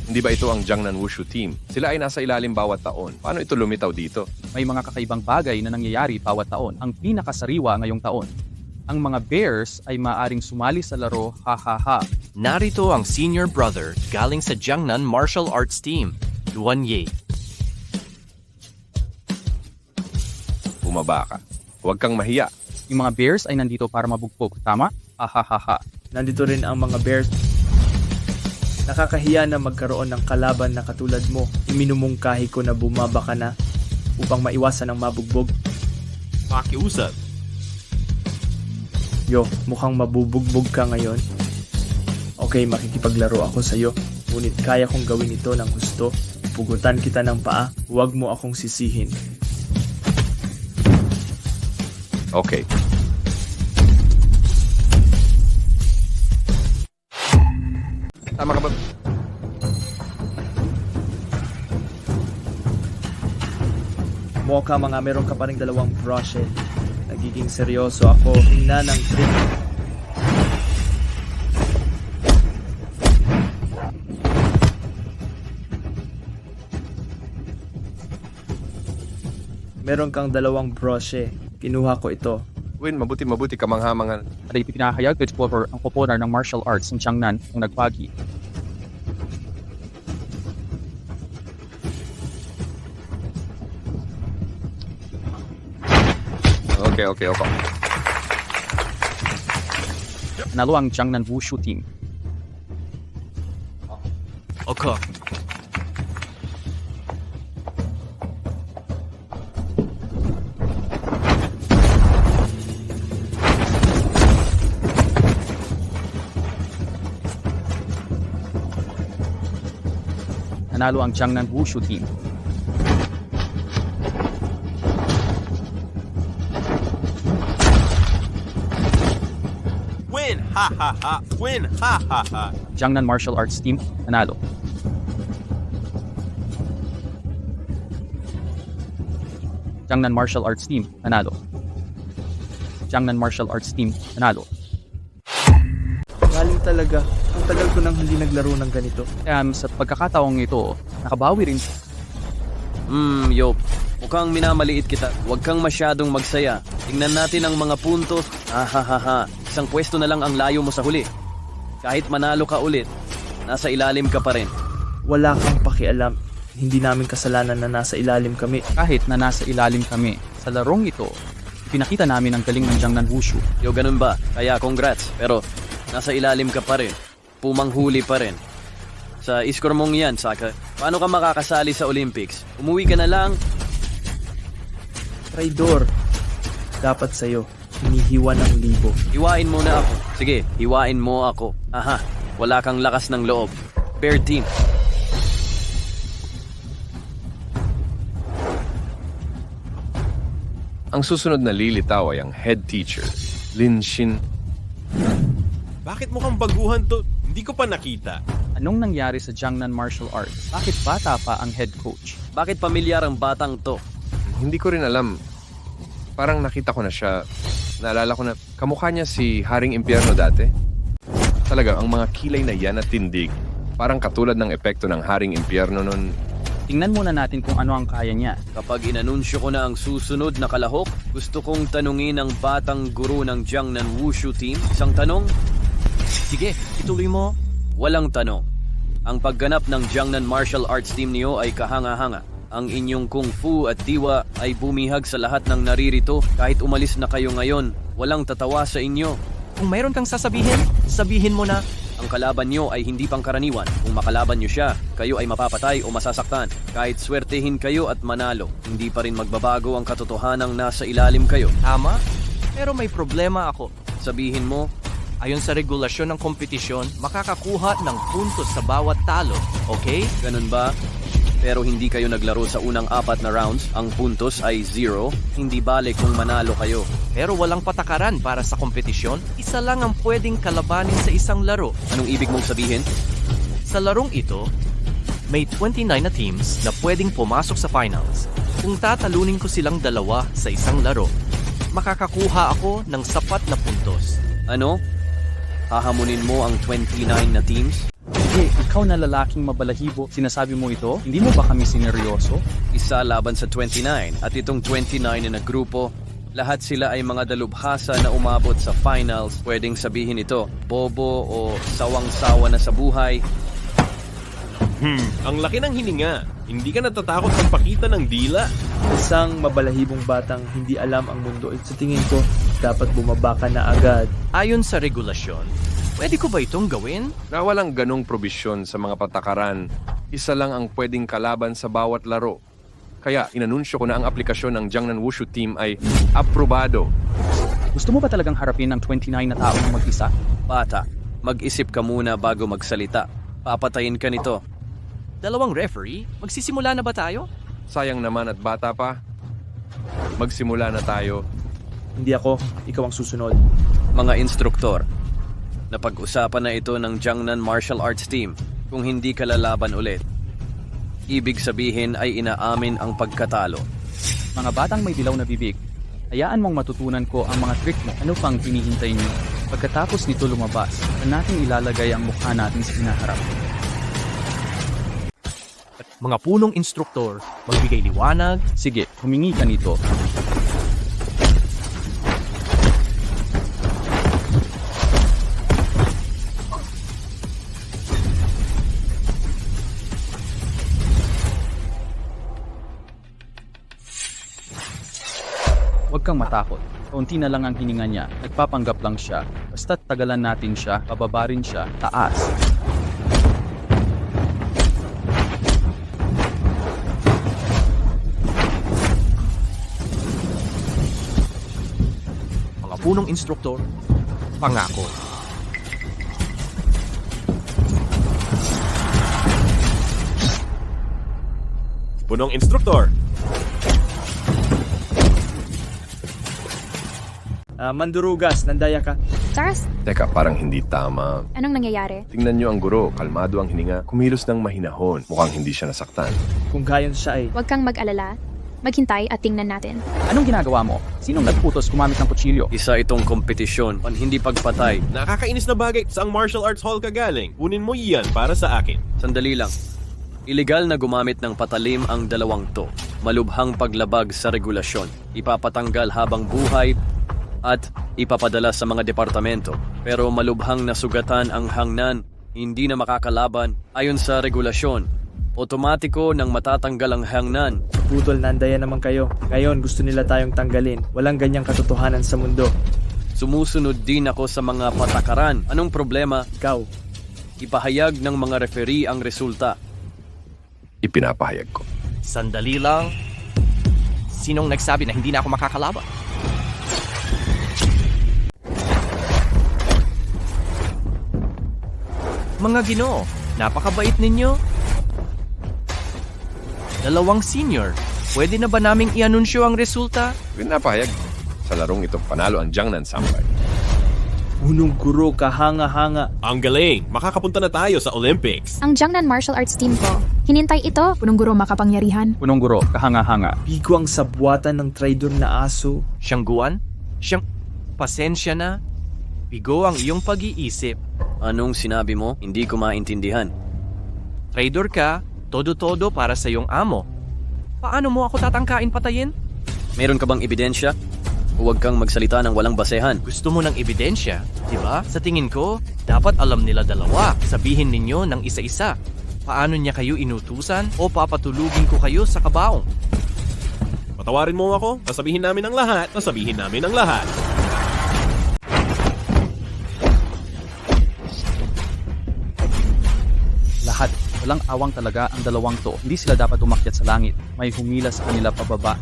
Hindi ba ito ang Jiangnan Wushu team? Sila ay nasa ilalim bawat taon. Paano ito lumitaw dito? May mga kakaibang bagay na nangyayari bawat taon. Ang pinakasariwa ngayong taon. Ang mga Bears ay maaring sumali sa laro, ha. Narito ang senior brother galing sa Jiangnan Martial Arts Team, Luan Ye. Bumaba ka. Huwag kang mahiya. Yung mga Bears ay nandito para mabugbog, tama? Ha. nandito rin ang mga Bears. Nakakahiya na magkaroon ng kalaban na katulad mo. Iminumungkahi ko na bumaba ka na upang maiwasan ang mabugbog. Pakiusap. Yo, mukhang mabubugbog ka ngayon. Okay, makikipaglaro ako sa'yo. Ngunit kaya kong gawin ito ng gusto. Pugutan kita ng paa. Huwag mo akong sisihin. Okay. Tama ka ba? Mukha mga meron ka pa rin 2 brushes. Nagiging seryoso ako. Tingnan ng trick. Meron kang 2 brushe. Kinuha ko ito. Win, mabuti kamanghamangan. At ay pinahayag to explore ang koponar ng martial arts ng Jiangnan kung nagpagi. Okay. Nanalo ang Jiangnan Wushu team. Okay. Nanalo ang Jiangnan Wushu team. Win! Ha! Win! Ha! Jiangnan Martial Arts team, nanalo. Jiangnan Martial Arts team, nanalo. Jiangnan Martial Arts team, nanalo. Galing talaga. Ang tagal ko nang hindi naglaro ng ganito. Kaya sa pagkakataong ito, nakabawi rin. Yop. Mukhang minamaliit kita. Huwag kang masyadong magsaya. Tingnan natin ang mga puntos. Isang pwesto na lang ang layo mo sa huli. Kahit manalo ka ulit, nasa ilalim ka pa rin. Wala kang pakialam. Hindi namin kasalanan na nasa ilalim kami. Kahit na nasa ilalim kami, sa larong ito, pinakita namin ang galing ng Jiangnan Wushu. Yo, ganun ba? Kaya congrats. Pero nasa ilalim ka pa rin. Pumanghuli pa rin. Sa iskor mong yan, Saka, paano ka makakasali sa Olympics? Umuwi ka na lang. Traidor. Dapat sa'yo. Hinihiwa ng libo. Hiwain mo na ako. Sige, hiwain mo ako. Wala kang lakas ng loob. Bear team. Ang susunod na lilitaw ay ang head teacher, Lin Shin. Bakit mukhang baguhan to? Hindi ko pa nakita. Anong nangyari sa Jiangnan Martial Arts? Bakit bata pa ang head coach? Bakit pamilyar ang batang to? Hindi ko rin alam. Parang nakita ko na siya. Naalala ko na kamukha niya si Haring Impyerno dati. Talaga, ang mga kilay na yan at tindig. Parang katulad ng epekto ng Haring Impyerno noon. Tingnan muna natin kung ano ang kaya niya. Kapag inanunsyo ko na ang susunod na kalahok, gusto kong tanungin ang batang guro ng Jiangnan Wushu team. Isang tanong? Sige, ituloy mo. Walang tanong. Ang pagganap ng Jiangnan Martial Arts team niyo ay kahanga-hanga. Ang inyong kung fu at diwa ay bumihag sa lahat ng naririto. Kahit umalis na kayo ngayon, walang tatawa sa inyo. Kung mayroon kang sasabihin, sabihin mo na. Ang kalaban nyo ay hindi pangkaraniwan. Kung makalaban nyo siya, kayo ay mapapatay o masasaktan. Kahit swertehin kayo at manalo, hindi pa rin magbabago ang katotohanang nasa ilalim kayo. Tama? Pero may problema ako. Sabihin mo, Ayon sa regulasyon ng kompetisyon, makakakuha ng puntos sa bawat talo. Okay? ganun ba? Pero hindi kayo naglaro sa unang 4 na rounds, ang puntos ay 0, hindi bale kung manalo kayo. Pero walang patakaran para sa kompetisyon. Isa lang ang pwedeng kalabanin sa isang laro. Anong ibig mong sabihin? Sa larong ito, may 29 na teams na pwedeng pumasok sa finals. Kung tatalunin ko silang dalawa sa isang laro, makakakuha ako ng sapat na puntos. Ano? Hahamunin mo ang 29 na teams? Hey, ikaw na lalaking mabalahibo, sinasabi mo ito? Hindi mo ba kami sineryoso? Isa laban sa 29 at itong 29 na grupo, lahat sila ay mga dalubhasa na umabot sa finals. Pwedeng sabihin ito, bobo o sawang-sawa na sa buhay. Ang laki ng hininga. Hindi ka natatakot magpakita ng dila? Isang mabalahibong batang hindi alam ang mundo at sa tingin ko, dapat bumaba ka na agad. Ayon sa regulasyon, pwede ko ba itong gawin? Na walang ganong probisyon sa mga patakaran, isa lang ang pwedeng kalaban sa bawat laro. Kaya inanunsyo ko na ang aplikasyon ng Jiangnan Wushu team ay aprobado. Gusto mo ba talagang harapin ang 29 na tao ng mag-isa? Bata, mag-isip ka muna bago magsalita. Papatayin ka nito. Dalawang referee? Magsisimula na ba tayo? Sayang naman at bata pa. Magsimula na tayo. Hindi ako, ikaw ang susunod. Mga instruktor, napag-usapan na ito ng Jiangnan Martial Arts Team. Kung hindi ka lalaban ulit, ibig sabihin ay inaamin ang pagkatalo. Mga batang may dilaw na bibig, hayaan mong matutunan ko ang mga trick mo. Ano pang hinihintay niyo? Pagkatapos nito lumabas, na natin ilalagay ang mukha natin sa hinaharap. Mga punong instruktor, magbigay liwanag. Sige, humingi ka nito. Huwag kang matakot. Kaunti na lang ang hininga niya. Nagpapanggap lang siya. Basta't tagalan natin siya, pababa rin siya, taas. Mga punong instruktor, pangako. Punong instruktor. Mandurugas, nandaya ka. Saras, Teka, parang hindi tama. anong nangyayari? Tingnan niyo ang guro, kalmado ang hininga, kumilos ng mahinahon. Mukhang hindi siya nasaktan. Kung gayon siya ay, Huwag kang mag-alala. Maghintay at tingnan natin. Anong ginagawa mo? Sinong nagputos gumamit ng kutsilyo? Isa itong kompetisyon, hindi pagpatay. Nakakainis na bagay sa ang martial arts hall ka galing. Kunin mo iyan para sa akin. Sandali lang. Iligal na gumamit ng patalim ang dalawang to. Malubhang paglabag sa regulasyon. Ipapatanggal habang buhay at ipapadala sa mga departamento. Pero malubhang nasugatan ang hangnan, hindi na makakalaban ayon sa regulasyon. Otomatiko nang matatanggal ang hangnan. putol, nandaya naman kayo. Ngayon, gusto nila tayong tanggalin. Walang ganyang katotohanan sa mundo. Sumusunod din ako sa mga patakaran. Anong problema? Ikaw, Ipahayag ng mga referee ang resulta. Ipinapahayag ko. Sandali lang. Sinong nagsabi na hindi na ako makakalaban? Mga Ginoo, napakabait ninyo. Dalawang senior, Pwede na ba naming i-anunsyo ang resulta? Pinapahayag. Sa larong ito, panalo ang Jiangnan Samurai. Unong guro, kahanga-hanga. Ang galing! Makakapunta na tayo sa Olympics. Ang Jiangnan Martial Arts Team ko, hinintay ito. Punong guro makapangyarihan. Punong guro, kahanga-hanga. Bigo ang sabwatan ng traidor na aso. Siyangguan? Pasensya na. Bigo ang iyong pag-iisip. Anong sinabi mo? Hindi ko maintindihan. Traidor ka, todo-todo para sa iyong amo. Paano mo ako tatangkain patayin? Meron ka bang ebidensya? Huwag kang magsalita ng walang basehan. Gusto mo ng ebidensya, di ba? Sa tingin ko, dapat alam nila dalawa. Sabihin ninyo ng isa-isa. Paano niya kayo inutusan o papatulugin ko kayo sa kabaong? Patawarin mo ako, sasabihin namin ang lahat, sasabihin namin ang lahat. Lahat. Walang awang talaga ang dalawang to. Hindi sila dapat umakyat sa langit. May humila sa kanila pababa.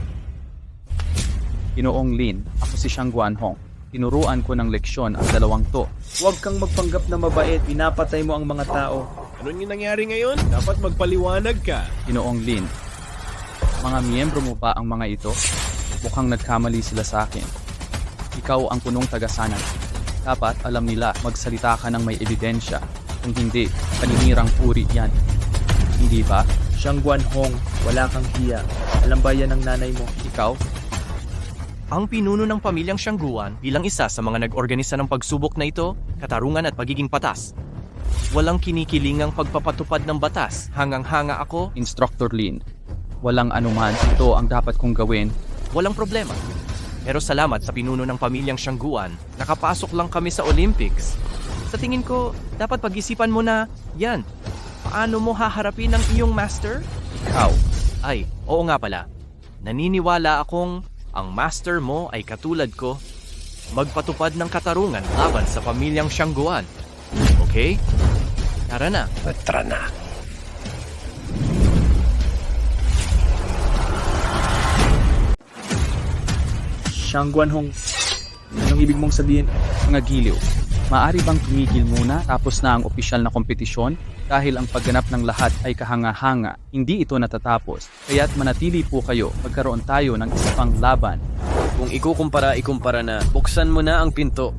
Ginoong Lin, ako si Xiang Guanhong. Tinuruan ko ng leksyon ang dalawang to. Huwag kang magpanggap na mabait. Pinapatay mo ang mga tao. Anong yung nangyari ngayon? Dapat magpaliwanag ka. Ginoong Lin, mga miyembro mo ba ang mga ito? Mukhang nagkamali sila sa akin. Ikaw ang punong tagasanag. Dapat alam nila magsalita ka ng may ebidensya. Kung hindi, paninirang puri yan. Hindi ba? Xiang Guanhong, wala kang hiya. Alam ba yan ng nanay mo? Ikaw? Ang pinuno ng pamilyang Siyangguan bilang isa sa mga nag-organisa ng pagsubok na ito, katarungan at pagiging patas. Walang kinikilingang pagpapatupad ng batas. Hangang-hanga ako, Instructor Lin, walang anuman. Ito ang dapat kong gawin. walang problema. Pero salamat sa pinuno ng pamilyang Siyangguan, nakapasok lang kami sa Olympics. Sa tingin ko, dapat pag-isipan mo na, yan, paano mo haharapin ang iyong master? Ikaw, Ay, oo nga pala. Naniniwala akong ang master mo ay katulad ko, magpatupad ng katarungan laban sa pamilyang Siyangguan. Okay? Tara na. Tara na. Xiang Guanhong, anong ibig mong sabihin? mga giliw, maaari bang tumigil muna tapos na ang opisyal na kompetisyon? Dahil ang pagganap ng lahat ay kahanga-hanga, hindi ito natatapos. Kaya't manatili po kayo, magkaroon tayo ng isa pang laban. Kung ikukumpara na, buksan mo na ang pinto.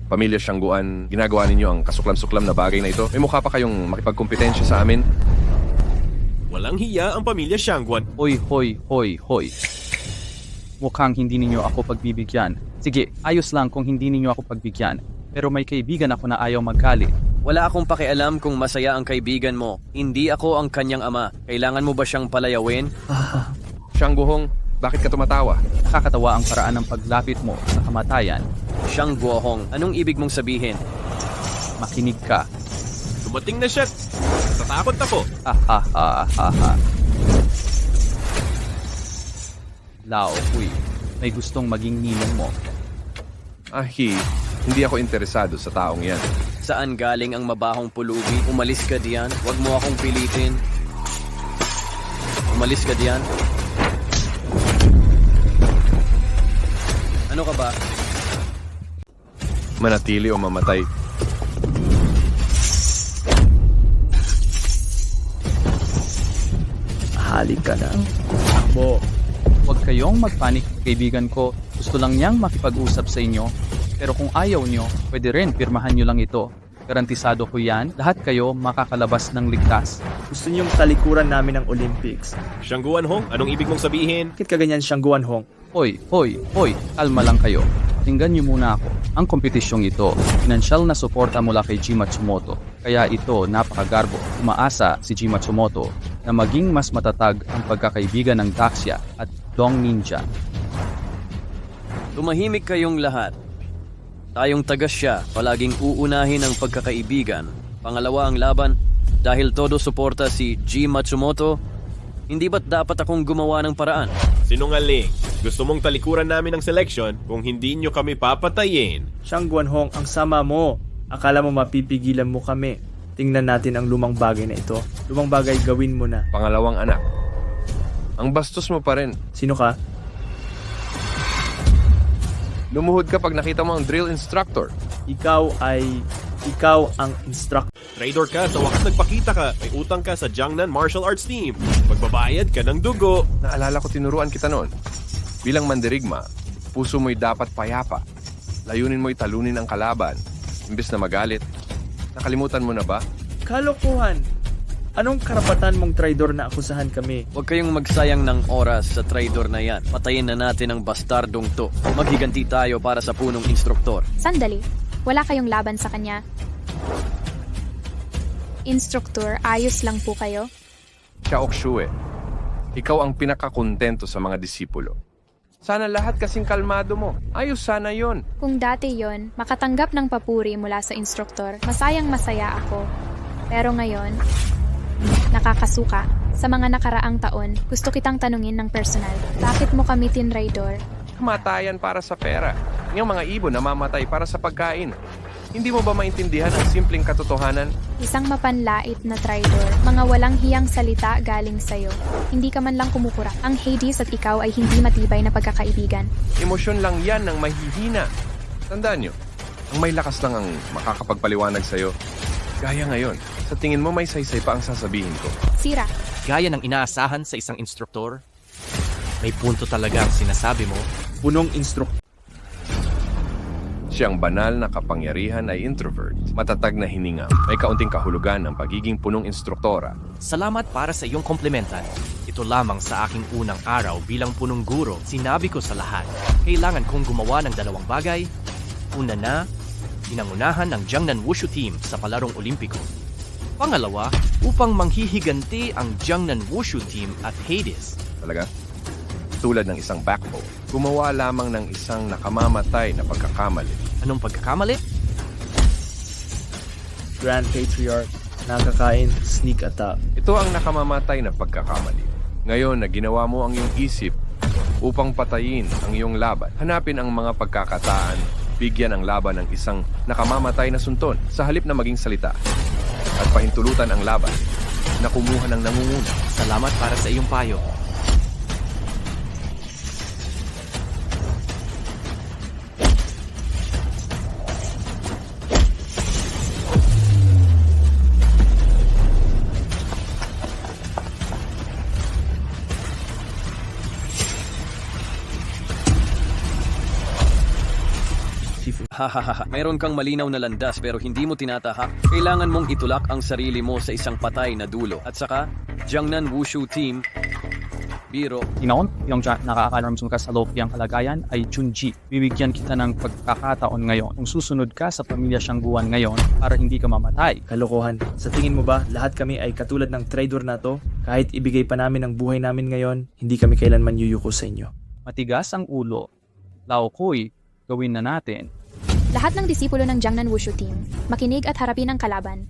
Pamilya Siyangguan, ginagawa ninyo ang kasuklam-suklam na bagay na ito. May mukha pa kayong makipagkompetensya sa amin? Walang hiya ang pamilya Siyangguan. Hoy, hoy, hoy, hoy. Mukhang hindi ninyo ako pagbibigyan. Sige, ayos lang kung hindi ninyo ako pagbigyan. Pero may kaibigan ako na ayaw maggalit. Wala akong pakialam kung masaya ang kaibigan mo. Hindi ako ang kanyang ama. Kailangan mo ba siyang palayawin? Siyangguhong, bakit ka tumatawa? Nakakatawa ang paraan ng paglapit mo sa kamatayan. Siyang Guohong, anong ibig mong sabihin? Makinig ka. Dumating na siya. Natatakot ako. Ha ha ha ha ha. Lao, uy. May gustong maging ninong mo. Hindi ako interesado sa taong yan. Saan galing ang mabahong pulubi? Umalis ka diyan. Huwag mo akong pilitin. Umalis ka diyan. Ano ka ba? Manatili o mamatay. Halik ka na. Takbo. Huwag kayong magpanik, kaibigan ko. Gusto lang niyang makipag-usap sa inyo. Pero kung ayaw nyo, pwede rin pirmahan nyo lang ito. Garantisado ko yan, lahat kayo makakalabas ng ligtas. Gusto niyong talikuran namin ng Olympics. Siyangguan Hong, anong ibig mong sabihin? Bakit ka ganyan, Xiang Guanhong? Hoy, hoy, hoy, kalma lang kayo. Tingnan nyo muna ako. Ang kompetisyong ito, pinansyal na suporta mula kay G Matsumoto. Kaya ito napakagarbo. Umaasa si G Matsumoto na maging mas matatag ang pagkakaibigan ng Daxia at Dong Ninja. Tumahimik kayong lahat. Tayong tagas siya, palaging uunahin ang pagkakaibigan. Pangalawa ang laban, dahil todo suporta si G Matsumoto, hindi ba't dapat akong gumawa ng paraan? Sinungaling. Gusto mong talikuran namin ang selection kung hindi nyo kami papatayin. Xiang Guanhong, ang sama mo. Akala mo mapipigilan mo kami. Tingnan natin ang lumang bagay na ito. Lumang bagay, gawin mo na. Pangalawang anak. Ang bastos mo pa rin. Sino ka? Lumuhod ka pag nakita mo ang drill instructor. Ikaw ang instructor. Trader ka, sa wakas nagpakita ka. May utang ka sa Jiangnan Martial Arts Team. Magbabayad ka ng dugo. Naalala ko tinuruan kita noon. Bilang mandirigma, puso mo'y dapat payapa. Layunin mo'y talunin ang kalaban. Imbes na magalit. Nakalimutan mo na ba? Kalokohan! Anong karapatan mong traidor na akusahan kami? Huwag kayong magsayang ng oras sa traidor na yan. Patayin na natin ang bastardong to. Maghiganti tayo para sa punong instruktor. Sandali, wala kayong laban sa kanya. Instruktor, ayos lang po kayo? Xiaoxue, ikaw ang pinakakontento sa mga disipulo. Sana lahat kasing kalmado mo. Ayos sana yon. Kung dati yon, makatanggap ng papuri mula sa instruktor, masayang masaya ako. Pero ngayon, nakakasuka. Sa mga nakaraang taon, gusto kitang tanungin ng personal. Bakit mo kami tinraidor? Kamatayan para sa pera. Yung mga ibon namamatay para sa pagkain. Hindi mo ba maintindihan ang simpleng katotohanan? Isang mapanlait na traidor, mga walang hiyang salita galing sa'yo. Hindi ka man lang kumukura. Ang Hades at ikaw ay hindi matibay na pagkakaibigan. Emosyon lang yan ng mahihina. Tandaan nyo, ang may lakas lang ang makakapagpaliwanag sa'yo. Gaya ngayon, sa tingin mo may saysay pa ang sasabihin ko. Sira, Gaya ng inaasahan sa isang instruktor, may punto talaga ang sinasabi mo. Punong instruktor. Siyang banal na kapangyarihan ay introvert, matatag na hininga, may kaunting kahulugan ng pagiging punong instruktora. Salamat para sa iyong komplimentan. Ito lamang sa aking unang araw bilang punong guro. Sinabi ko sa lahat, kailangan kong gumawa ng dalawang bagay. Una na, pinangunahan ng Jiangnan Wushu Team sa palarong Olimpiko. Pangalawa, upang manghihiganti ang Jiangnan Wushu Team at Hades. Talaga? Tulad ng isang backbone, gumawa lamang ng isang nakamamatay na pagkakamali. Anong pagkakamali? Grand Patriarch, nakakain, sneak attack. Ito ang nakamamatay na pagkakamali. Ngayon na ginawa mo ang iyong isip upang patayin ang iyong laban, hanapin ang mga pagkakataan, bigyan ang laban ng isang nakamamatay na sunton sa halip na maging salita at pahintulutan ang laban na kumuha ng nangunguna. Salamat para sa iyong payo. Hahaha, mayroon kang malinaw na landas pero hindi mo tinatahak. Kailangan mong itulak ang sarili mo sa isang patay na dulo. At saka, Jiangnan Wushu Team, biro. Tinoon, yung nakaka-alarm sa kasalukuyang kalagayan ay Junji. Bibigyan kita ng pagkakataon ngayon. Kung susunod ka sa pamilya Siyangguan ngayon para hindi ka mamatay. Kalokohan. Sa tingin mo ba, lahat kami ay katulad ng traidor na to? Kahit ibigay pa namin ang buhay namin ngayon, hindi kami kailanman yuyuko sa inyo. Matigas ang ulo. Laokoy, gawin na natin. lahat ng disipulo ng Jiangnan Wushu Team, makinig at harapin ang kalaban.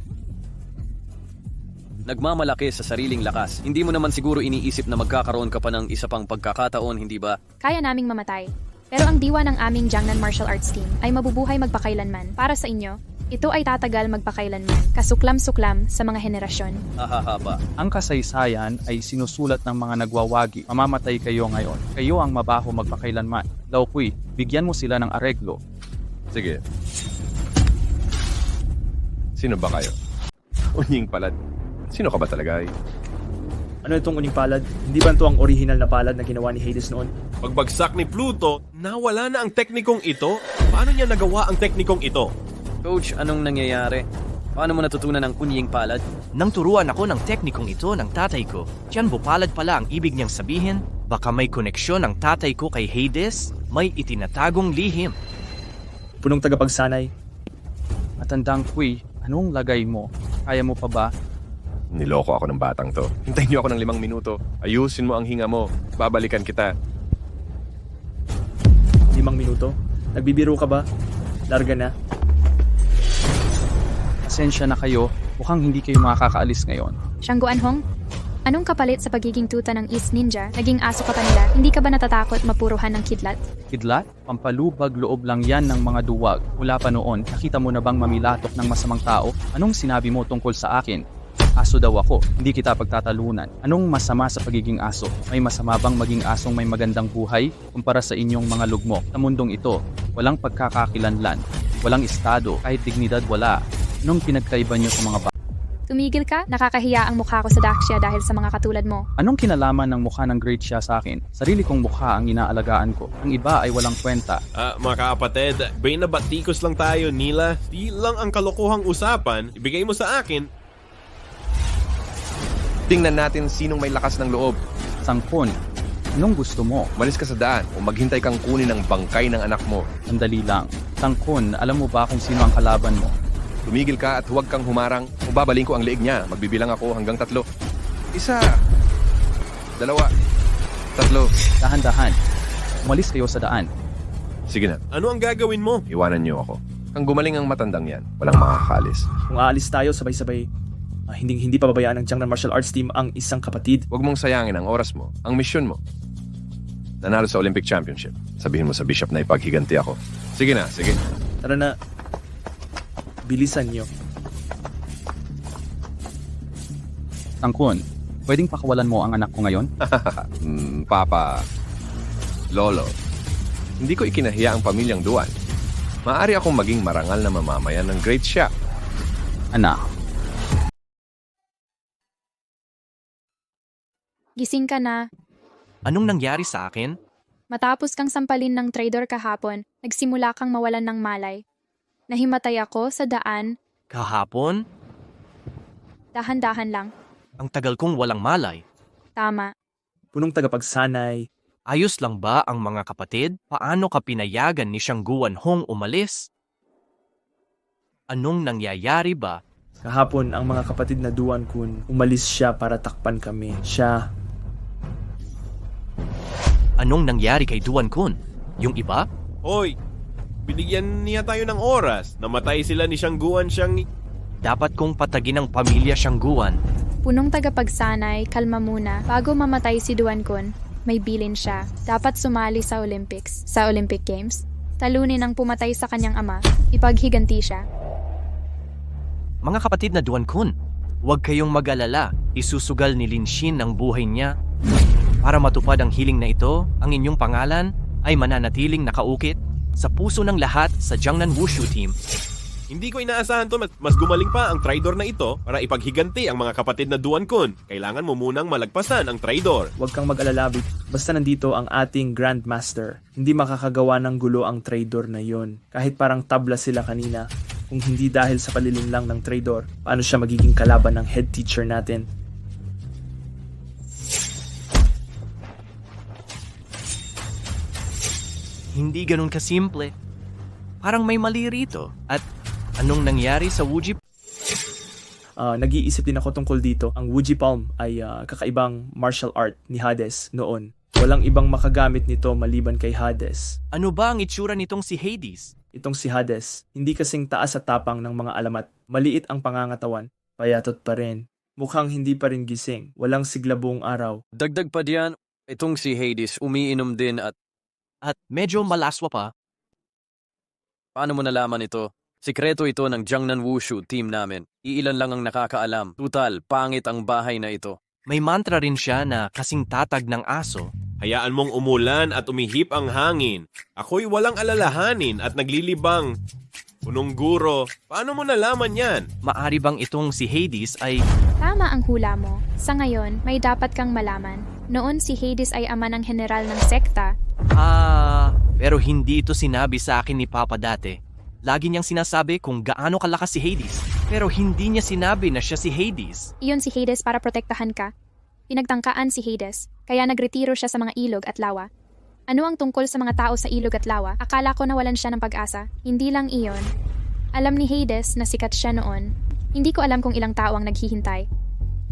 Nagmamalaki sa sariling lakas. Hindi mo naman siguro iniisip na magkakaroon ka pa ng isa pang pagkakataon, hindi ba? Kaya naming mamatay. Pero ang diwa ng aming Jiangnan Martial Arts Team ay mabubuhay magpakailanman. Para sa inyo, ito ay tatagal magpakailanman, kasuklam-suklam sa mga henerasyon. Ahahaba. Ang kasaysayan ay sinusulat ng mga nagwawagi. Mamamatay kayo ngayon. Kayo ang mabaho magpakailanman. Laokoy, bigyan mo sila ng areglo. Sige. Sino ba kayo? Unying palad. Sino ka ba talaga? Ano itong uning palad? Hindi ba ito ang original na palad na ginawa ni Hades noon? Pagbagsak ni Pluto, nawala na ang teknikong ito? Paano niya nagawa ang teknikong ito? Coach, anong nangyayari? Paano mo natutunan ang unying palad? Nang turuan ako ng teknikong ito ng tatay ko, tiyan bupalad pala ang ibig niyang sabihin, baka may koneksyon ang tatay ko kay Hades, may itinatagong lihim. Punong tagapagsanay. Matandang Kui, anong lagay mo? Kaya mo pa ba? Niloko ako ng batang to. Hintayin niyo ako ng 5 minuto. Ayusin mo ang hinga mo. Babalikan kita. 5 minuto? Nagbibiro ka ba? Larga na. Pasensya na kayo, mukhang hindi kayo makakaalis ngayon. Siyangguan Hong, anong kapalit sa pagiging tuta ng East Ninja? Naging aso ka pa nila, hindi ka ba natatakot mapuruhan ng kidlat? Kidlat, pampalubag loob lang yan ng mga duwag. Mula pa noon, nakita mo na bang mamilatok ng masamang tao? Anong sinabi mo tungkol sa akin? Aso daw ako, hindi kita pagtatalunan. Anong masama sa pagiging aso? May masama bang maging asong may magandang buhay kumpara sa inyong mga lugmok? Sa mundong ito, walang pagkakakilanlan, walang estado, kahit dignidad wala. Anong pinagkaiba niyo sa mga Tumigil ka? Nakakahiya ang mukha ko sa Daxia dahil sa mga katulad mo. Anong kinalaman ng mukha ng Great Xia sa akin? Sarili kong mukha ang inaalagaan ko. Ang iba ay walang kwenta. Mga kapatid, batikos lang tayo, Nila. Di lang ang kalokohang usapan, ibigay mo sa akin. Tingnan natin sinong may lakas ng loob. Sangkon, anong gusto mo? Malis ka sa daan o maghintay kang kunin ang bangkay ng anak mo. Sandali lang. Sangkon, alam mo ba kung sino ang kalaban mo? Tumigil ka at huwag kang humarang o babaling ko ang leeg niya. Magbibilang ako hanggang 3. 1, 2, 3. Dahan-dahan. Umalis kayo sa daan. Sige na, Ano ang gagawin mo? iwanan niyo ako. Kang gumaling ang matandang yan, walang makakalis. Kung aalis tayo sabay-sabay, hindi pababayaan ng Jiangnan Martial Arts Team ang isang kapatid. Huwag mong sayangin ang oras mo, ang misyon mo. Nanalo sa Olympic Championship. Sabihin mo sa Bishop na ipaghiganti ako. Sige na, sige. Tara na. Bilisan nyo. Sangkon, pwedeng pakawalan mo ang anak ko ngayon? Papa, Lolo, hindi ko ikinahiya ang pamilyang Duan. Maaari akong maging marangal na mamamayan ng Great Xia. Anak, Gising ka na. Anong nangyari sa akin? Matapos kang sampalin ng trader kahapon, nagsimula kang mawalan ng malay. Nahimatay ako sa daan, Kahapon? dahan-dahan lang. Ang tagal kong walang malay. Tama. Punong tagapagsanay. Ayos lang ba ang mga kapatid? Paano ka pinayagan ni Xiang Guanhong umalis? Anong nangyayari ba? Kahapon, ang mga kapatid na Duan Kun, umalis siya para takpan kami. Anong nangyari kay Duan Kun? Yung iba? Hoy, binigyan niya tayo ng oras. Namatay sila ni Shangguan siyang... Dapat kong patagin ang pamilya Xiang Guan. Punong tagapagsanay, kalma muna. Bago mamatay si Duan Kun, may bilin siya. Dapat sumali sa Olympics, sa Olympic Games. Talunin ang pumatay sa kanyang ama. Ipaghiganti siya. Mga kapatid na Duan Kun, huwag kayong mag-alala. Isusugal ni Lin Xin ang buhay niya. Para matupad ang hiling na ito, ang inyong pangalan ay mananatiling nakaukit sa puso ng lahat sa Jiangnan Wushu Team. Hindi ko inaasahan to, mas gumaling pa ang traidor na ito para ipaghiganti ang mga kapatid na Duan Kun. Kailangan mo munang malagpasan ang traidor. Huwag kang mag-alala, Vic. Basta nandito ang ating Grandmaster. Hindi makakagawa ng gulo ang traidor na yon. Kahit parang tabla sila kanina. Kung hindi dahil sa palilin lang ng traidor, paano siya magiging kalaban ng head teacher natin? Hindi ganun kasimple. Parang may mali rito. At anong nangyari sa Wuji? Nag-iisip din ako tungkol dito. Ang Wuji Palm ay kakaibang martial art ni Hades noon. Walang ibang makagamit nito maliban kay Hades. Ano ba ang itsura nitong si Hades? Itong si Hades, hindi kasing taas at tapang ng mga alamat. Maliit ang pangangatawan, payatot pa rin. Mukhang hindi pa rin gising. Walang sigla buong araw. Dagdag pa diyan, itong si Hades umiinom din at At medyo malaswa pa. paano mo nalaman ito? Sikreto ito ng Jiangnan Wushu team namin. Iilan lang ang nakakaalam. Tutal, pangit ang bahay na ito. May mantra rin siya na kasing tatag ng aso. Hayaan mong umulan at umihip ang hangin. Ako'y walang alalahanin at naglilibang. Punong guro, paano mo nalaman yan? Maari bang itong si Hades ay... Tama ang hula mo. Sa ngayon, may dapat kang malaman. Noon si Hades ay ama ng general ng sekta. Pero hindi ito sinabi sa akin ni Papa dati. Lagi niyang sinasabi kung gaano kalakas si Hades. Pero hindi niya sinabi na siya si Hades. Iyon si Hades para protektahan ka. Pinagtangkaan si Hades, kaya nagretiro siya sa mga ilog at lawa. Ano ang tungkol sa mga tao sa ilog at lawa? Akala ko nawalan siya ng pag-asa. Hindi lang iyon. Alam ni Hades na sikat siya noon. Hindi ko alam kung ilang tao ang naghihintay.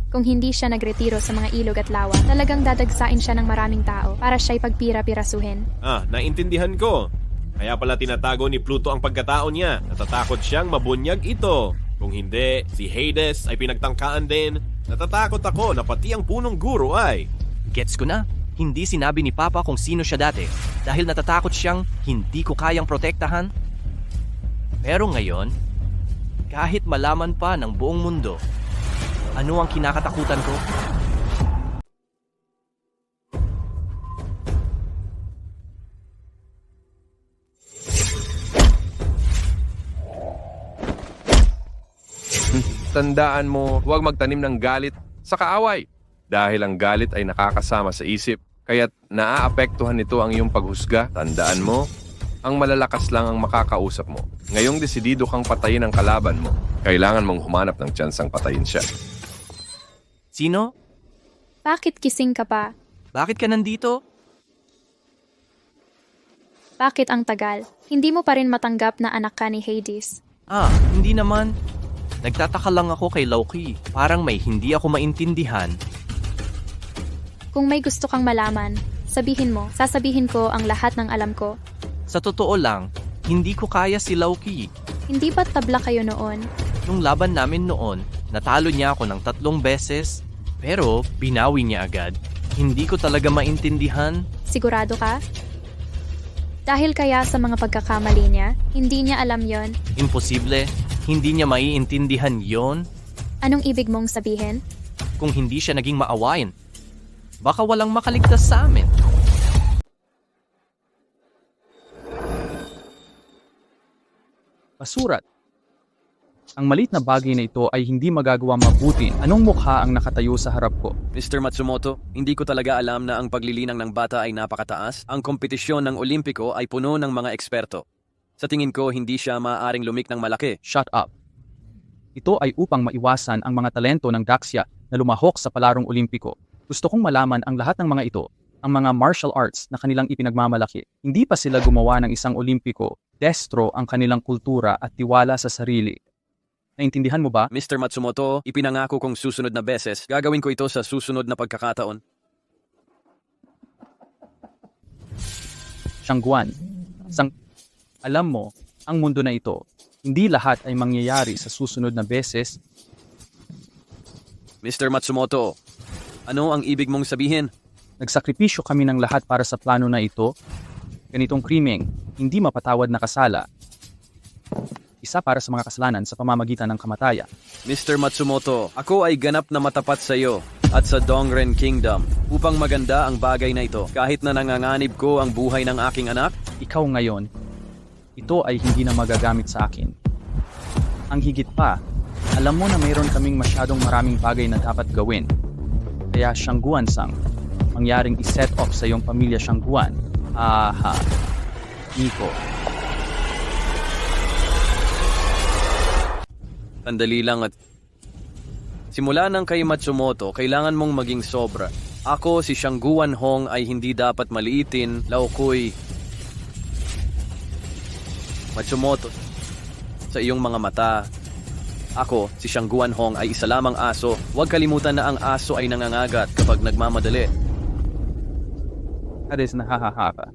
Kung hindi siya nagretiro sa mga ilog at lawa, talagang dadagsain siya ng maraming tao para siya'y pagpira-pirasuhin. Naintindihan ko. Kaya pala tinatago ni Pluto ang pagkatao niya. Natatakot siyang mabunyag ito. Kung hindi, si Hades ay pinagtangkaan din. Natatakot ako na pati ang punong guro ay... Gets ko na. Hindi sinabi ni Papa kung sino siya dati dahil natatakot siyang hindi ko kayang protektahan. Pero ngayon, kahit malaman pa ng buong mundo, ano ang kinakatakutan ko? tandaan mo, huwag magtanim ng galit sa kaaway. Dahil ang galit ay nakakasama sa isip, kaya't naaapektuhan nito ang iyong paghusga. Tandaan mo, ang malalakas lang ang makakausap mo. Ngayong desidido kang patayin ang kalaban mo, kailangan mong humanap ng tsansang patayin siya. Sino? Bakit kising ka pa? Bakit ka nandito? Bakit ang tagal? Hindi mo pa rin matanggap na anak ka ni Hades. Hindi naman. Nagtataka lang ako kay Loki. Parang may hindi ako maintindihan. Kung may gusto kang malaman, sabihin mo. Sasabihin ko ang lahat ng alam ko. Sa totoo lang, hindi ko kaya si Loki. Hindi ba't tabla kayo noon? Nung laban namin noon, natalo niya ako ng 3 beses, pero binawi niya agad. Hindi ko talaga maintindihan. Sigurado ka? Dahil kaya sa mga pagkakamali niya, hindi niya alam yon. Imposible. Hindi niya maiintindihan yon. Anong ibig mong sabihin? Kung hindi siya naging maawain, baka walang makaligtas sa amin. Pasurat. Ang maliit na bagay na ito ay hindi magagawa mabuti. Anong mukha ang nakatayo sa harap ko? Mr. Matsumoto, hindi ko talaga alam na ang paglilinang ng bata ay napakataas. Ang kompetisyon ng Olimpiko ay puno ng mga eksperto. Sa tingin ko, hindi siya maaaring lumik ng malaki. Shut up. Ito ay upang maiwasan ang mga talento ng Daxia na lumahok sa palarong Olimpiko. Gusto kong malaman ang lahat ng mga ito, ang mga martial arts na kanilang ipinagmamalaki. Hindi pa sila gumawa ng isang Olimpiko, destro ang kanilang kultura at tiwala sa sarili. Naintindihan mo ba? Mr. Matsumoto, ipinangako kong susunod na beses. Gagawin ko ito sa susunod na pagkakataon. Shangguan. Alam mo, ang mundo na ito, hindi lahat ay mangyayari sa susunod na beses. Mr. Matsumoto, ano ang ibig mong sabihin? Nagsakripisyo kami ng lahat para sa plano na ito. Ganitong krimeng, hindi mapatawad na kasala. Isa para sa mga kasalanan sa pamamagitan ng kamatayan. Mr. Matsumoto, ako ay ganap na matapat sa iyo at sa Dongren Kingdom upang maganda ang bagay na ito. Kahit na nanganganib ko ang buhay ng aking anak, Ikaw ngayon, ito ay hindi na magagamit sa akin. Ang higit pa, alam mo na mayroon kaming masyadong maraming bagay na dapat gawin. Kaya Shangguan-sang, mangyaring iset off sa iyong pamilya Shangguan. Nico. sandali lang at... Simula ng kay Matsumoto, kailangan mong maging sobra. Ako, si Shangguan Hong ay hindi dapat maliitin, Laokoy. Matsumoto, sa iyong mga mata. Ako, si Shangguan Hong ay isa lamang aso. Huwag kalimutan na ang aso ay nangangagat kapag nagmamadali. Hades na hahahaka.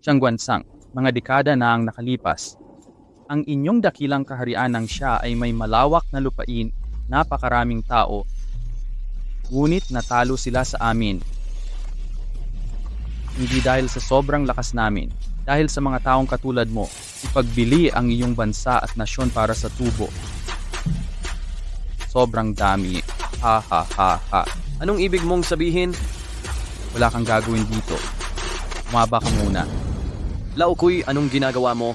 Shangguan-sang, mga dekada na ang nakalipas. Ang inyong dakilang kaharian ng siya ay may malawak na lupain, napakaraming tao. Ngunit natalo sila sa amin. Hindi dahil sa sobrang lakas namin, dahil sa mga taong katulad mo, ipagbili ang iyong bansa at nasyon para sa tubo. Sobrang dami. Ha ha ha ha. Anong ibig mong sabihin? Wala kang gagawin dito. Umaba ka muna. Laokoy, anong ginagawa mo?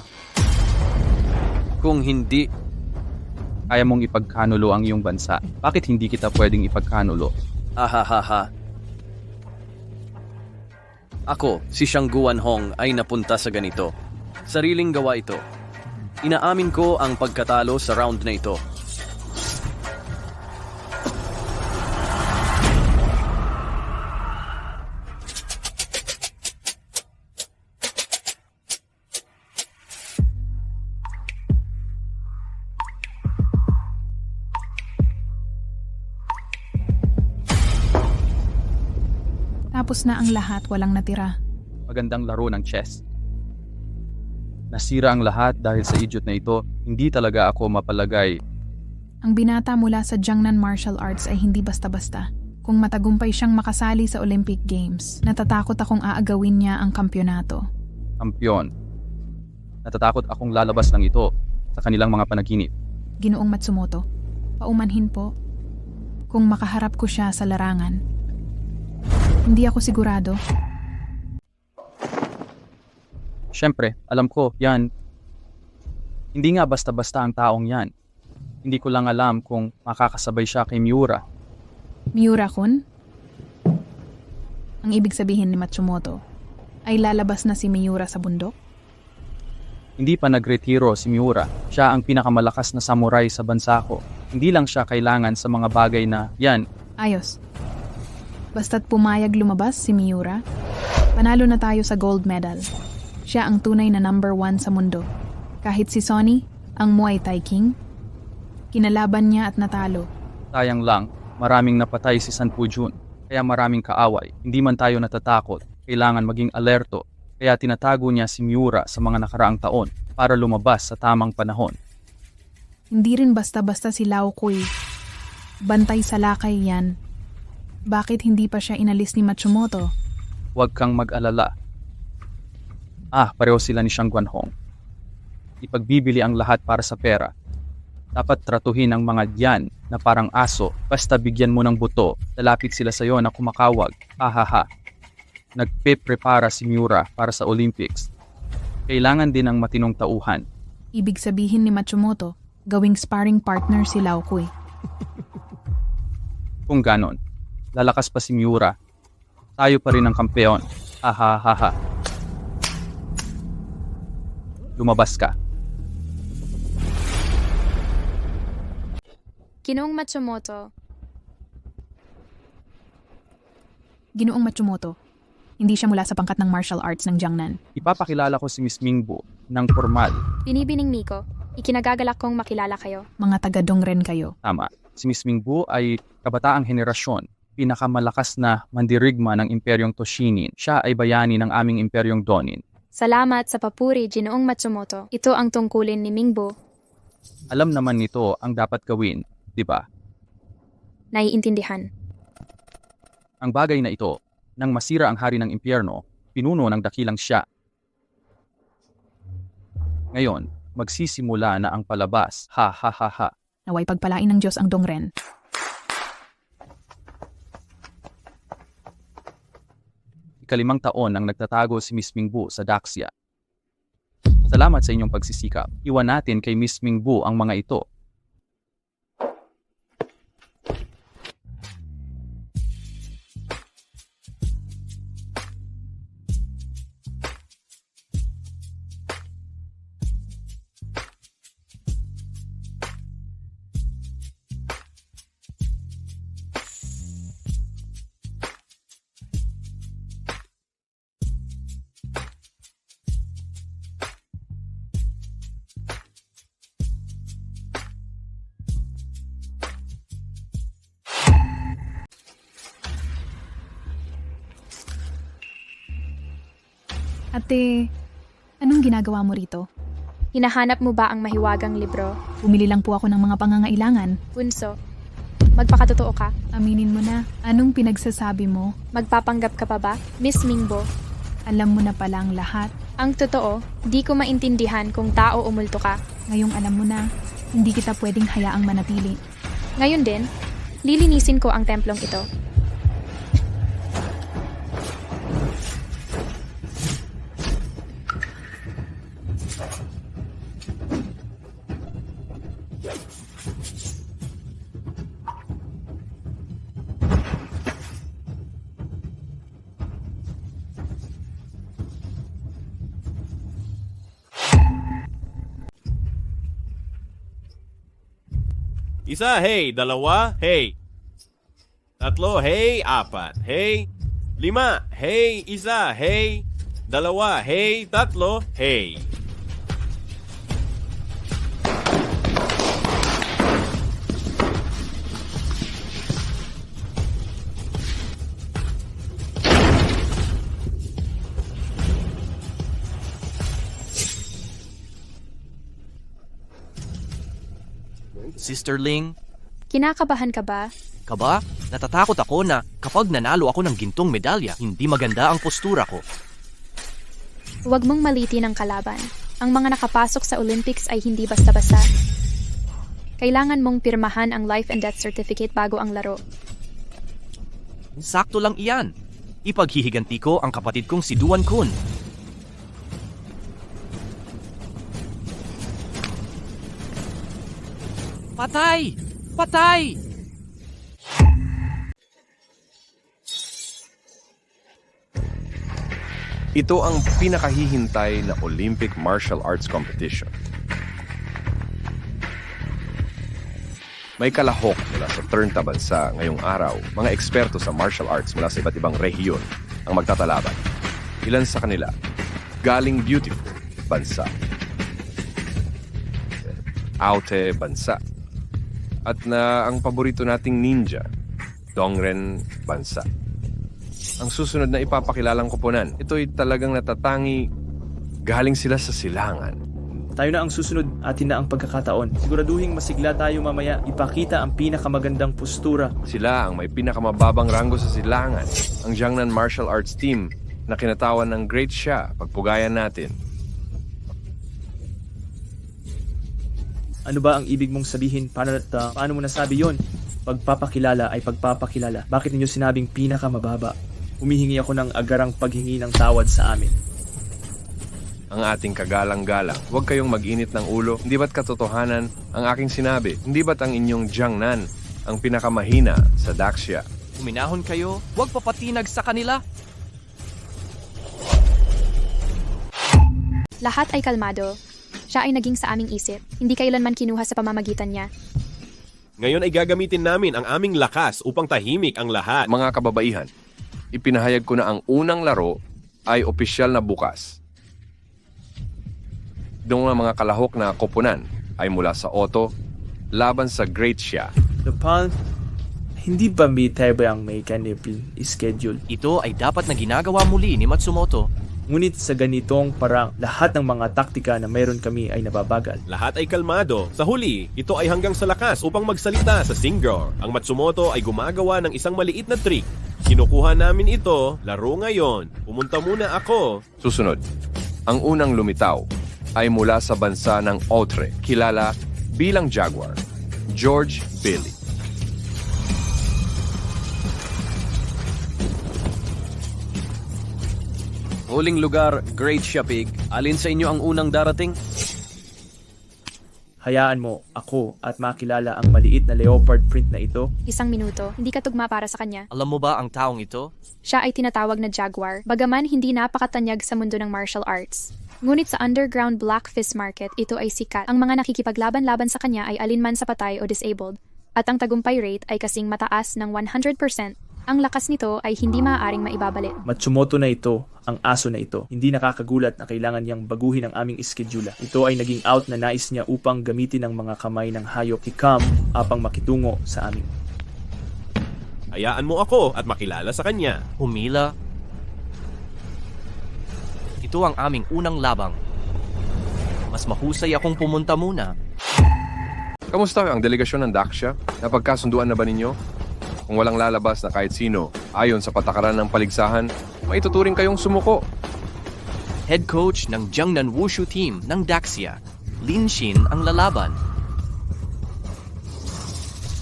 Kung hindi, Kaya mong ipagkanulo ang iyong bansa. Bakit hindi kita pwedeng ipagkanulo? ahahaha. Ako, si Shangguan Hong ay napunta sa ganito. Sariling gawa ito. Inaamin ko ang pagkatalo sa round na ito. Tapos na ang lahat, walang natira. Magandang laro ng chess. Nasira ang lahat dahil sa idiot na ito. Hindi talaga ako mapalagay. Ang binata mula sa Jiangnan Martial Arts ay hindi basta-basta. Kung matagumpay siyang makasali sa Olympic Games, natatakot akong aagawin niya ang kampyonato. Kampyon. Natatakot akong lalabas lang ito sa kanilang mga panaginip. Ginoong Matsumoto, paumanhin po. Kung makaharap ko siya sa larangan. Hindi ako sigurado. Siyempre, alam ko, yan. Hindi nga basta-basta ang taong yan. Hindi ko lang alam kung makakasabay siya kay Miura. Miura-kun? Ang ibig sabihin ni Matsumoto ay lalabas na si Miura sa bundok? Hindi pa nagretiro si Miura. Siya ang pinakamalakas na samurai sa bansa ko. Hindi lang siya kailangan sa mga bagay na yan. Ayos. Basta't pumayag lumabas si Miura, panalo na tayo sa gold medal. Siya ang tunay na number 1 sa mundo. Kahit si Sonny, ang Muay Thai King, kinalaban niya at natalo. Sayang lang, maraming napatay si Sanpu Jun. Kaya maraming kaaway. Hindi man tayo natatakot. Kailangan maging alerto. Kaya tinatago niya si Miura sa mga nakaraang taon para lumabas sa tamang panahon. Hindi rin basta-basta si Lao Kui. Bantay sa lakay yan. Bakit hindi pa siya inalis ni Matsumoto? Huwag kang mag-alala. Pareho sila ni Shang Guanhong. Ipagbibili ang lahat para sa pera. Dapat tratuhin ang mga diyan na parang aso. Basta bigyan mo ng buto, lalapit sila sa iyo na kumakawag. Hahaha. Nagpe-prepara si Miura para sa Olympics. Kailangan din ng matinong tauhan. Ibig sabihin ni Matsumoto, gawing sparring partner si Lao Kui. Kung ganon, lalakas pa si Miura. Tayo pa rin ang kampeon. Hahaha. Lumabas ka. Ginoong Matsumoto, Ginoong Matsumoto, hindi siya mula sa pangkat ng martial arts ng Jiangnan. Ipapakilala ko si Miss Mingbu ng formal. binibining Miko, ikinagagalak kong makilala kayo. Mga taga-Dongren kayo. Tama. Si Miss Mingbu ay kabataang henerasyon. Pinakamalakas na mandirigma ng Imperyong Toshinin. Siya ay bayani ng aming Imperyong Donin. Salamat sa papuri, Ginoong Matsumoto. Ito ang tungkulin ni Mingbo. Alam naman nito ang dapat gawin, di ba? Naiintindihan. Ang bagay na ito, nang masira ang hari ng impyerno, pinuno ng dakilang siya. Ngayon, magsisimula na ang palabas. Ha ha ha ha. Naway pagpalain ng Diyos ang Dongren. Ikalimang taon nang nagtatago si Miss Mingbu sa Daxia. Salamat sa inyong pagsisikap. Iwan natin kay Miss Mingbu ang mga ito. Ate, anong ginagawa mo rito? Hinahanap mo ba ang mahiwagang libro? Bumili lang po ako ng mga pangangailangan. Bunso, magpakatotoo ka? Aminin mo na, anong pinagsasabi mo? Magpapanggap ka pa ba? Miss Mingbo, Alam mo na pala ang lahat. ang totoo, di ko maintindihan kung tao o multo ka. Ngayong alam mo na, hindi kita pwedeng hayaang manatili. Ngayon din, lilinisin ko ang templong ito. Isa, hey. Dalawa, hey. Tatlo, hey. Apat, hey. Lima, hey. Isa, hey. Dalawa, hey. Tatlo, hey. Sister Ling, Kinakabahan ka ba? kaba? Natatakot ako na kapag nanalo ako ng gintong medalya, hindi maganda ang postura ko. Huwag mong malitin ang kalaban. Ang mga nakapasok sa Olympics ay hindi basta-basta. Kailangan mong pirmahan ang life and death certificate bago ang laro. Sakto lang iyan. Ipaghihiganti ko ang kapatid kong si Duan Kun. Patay! Patay! Ito ang pinakahihintay na Olympic Martial Arts Competition. May kalahok mula sa turnta bansa ngayong araw, mga eksperto sa martial arts mula sa iba't ibang rehiyon ang magtatalaban. Ilan sa kanila, galing beautiful bansa, Aute bansa, at na ang paborito nating ninja, Dongren bansa. Ang susunod na ipapakilalang koponan, ito'y talagang natatangi, galing sila sa silangan. Tayo na ang susunod, atin na ang pagkakataon. Siguraduhin masigla tayo mamaya, ipakita ang pinakamagandang postura. Sila ang may pinakamababang ranggo sa silangan, ang Jiangnan Martial Arts Team na kinatawan ng Great Xia. Pagpugayan natin. Ano ba ang ibig mong sabihin? Paano mo nasabi yon? Pagpapakilala ay pagpapakilala. Bakit ninyo sinabing pinakamababa? Humihingi ako ng agarang paghingi ng tawad sa amin. Ang ating kagalang-galang, huwag kayong mag-init ng ulo. Hindi ba't katotohanan ang aking sinabi? Hindi ba't ang inyong Jiangnan ang pinakamahina sa Daxia? Uminahon kayo, huwag papatinag sa kanila. Lahat ay kalmado. Siya ay naging sa aming isip. Hindi kailanman kinuha sa pamamagitan niya. Ngayon ay gagamitin namin ang aming lakas upang tahimik ang lahat. Mga kababaihan, ipinahayag ko na ang unang laro ay opisyal na bukas. Doon ang mga kalahok na koponan ay mula sa Otto laban sa Great Xia. Napal, hindi ba ang may kanipin schedule? Ito ay dapat na ginagawa muli ni Matsumoto. Ngunit sa ganitong parang lahat ng mga taktika na mayroon kami ay nababagal. Lahat ay kalmado. Sa huli, ito ay hanggang sa lakas upang magsalita sa Singur. Ang Matsumoto ay gumagawa ng isang maliit na trick. Kinukuha namin ito, laro ngayon. Pumunta muna ako. Susunod, ang unang lumitaw ay mula sa bansa ng Outre, kilala bilang Jaguar, George Bailey. Huling lugar, Great Xia Pig. Alin sa inyo ang unang darating? Hayaan mo ako at makilala ang maliit na leopard print na ito. 1 minuto, hindi katugma para sa kanya. Alam mo ba ang taong ito? Siya ay tinatawag na Jaguar, bagaman hindi napakatanyag sa mundo ng martial arts. Ngunit sa underground Black Fist Market, ito ay sikat. Ang mga nakikipaglaban-laban sa kanya ay alinman sa patay o disabled, at ang tagumpay rate ay kasing mataas ng 100%. Ang lakas nito ay hindi maaaring maibabalik. Matsumoto na ito, ang aso na ito. Hindi nakakagulat na kailangan niyang baguhin ang aming iskedyula. Ito ay naging out na nais niya upang gamitin ang mga kamay ng hayop ni Cam upang makitungo sa amin. Hayaan mo ako at makilala sa kanya. Humila. Ito ang aming unang labang. Mas mahusay akong pumunta muna. Kamusta ang delegasyon ng Daxia? Napagkasunduan na ba ninyo? Kung walang lalabas na kahit sino, ayon sa patakaran ng paligsahan, maituturing kayong sumuko. Head coach ng Jiangnan Wushu team ng Daxia, Lin Xin ang lalaban.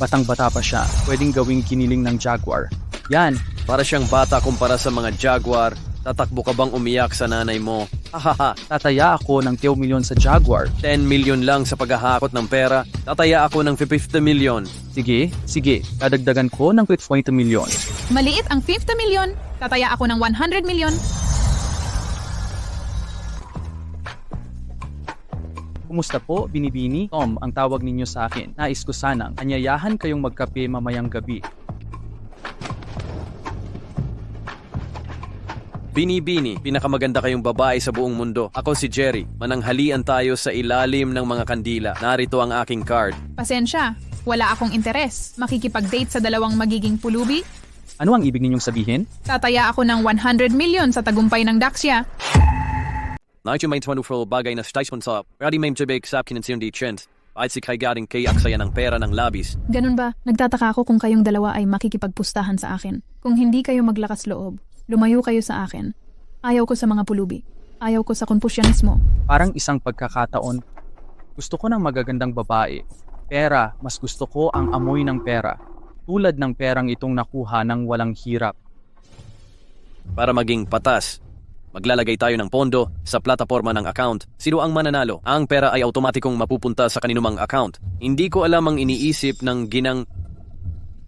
Batang-bata pa siya, pwedeng gawing kiniling ng Jaguar. Yan, Para siyang bata kumpara sa mga Jaguar. Tatakbo ka bang umiyak sa nanay mo? Hahaha, tataya ako ng 10 milyon sa Jaguar. 10 million lang sa paghahakot ng pera. Tataya ako ng 50 million. Sige, dadagdagan ko ng 20 milyon. Maliit ang 50 milyon, tataya ako ng 100 milyon. Kumusta po, Binibini? Tom, ang tawag ninyo sa akin. Nais ko sanang anyayahan kayong magkape mamayang gabi. Bini-bini, pinakamaganda kayong babae sa buong mundo. Ako si Jerry. Mananghalian tayo sa ilalim ng mga kandila. Narito ang aking card. Pasensya, wala akong interes. Makikipag-date sa dalawang magiging pulubi? Ano ang ibig ninyong sabihin? Tataya ako ng 100 milyon sa tagumpay ng Daxia. Nais yung for bagay na station sa ready main to bake sap kinansiyon di chent. Kahit si kay garing kay aksaya ng pera ng labis. Ganun ba? Nagtataka ako kung kayong dalawa ay makikipagpustahan sa akin. Kung hindi kayo maglakas loob, lumayo kayo sa akin. Ayaw ko sa mga pulubi. Ayaw ko sa konfusyonismo. Parang isang pagkakataon. Gusto ko ng magagandang babae. Pera, mas gusto ko ang amoy ng pera. Tulad ng perang itong nakuha ng walang hirap. Para maging patas, Maglalagay tayo ng pondo sa plataforma ng account. Sino ang mananalo? Ang pera ay automatikong mapupunta sa kaninumang account. Hindi ko alam ang iniisip ng ginang...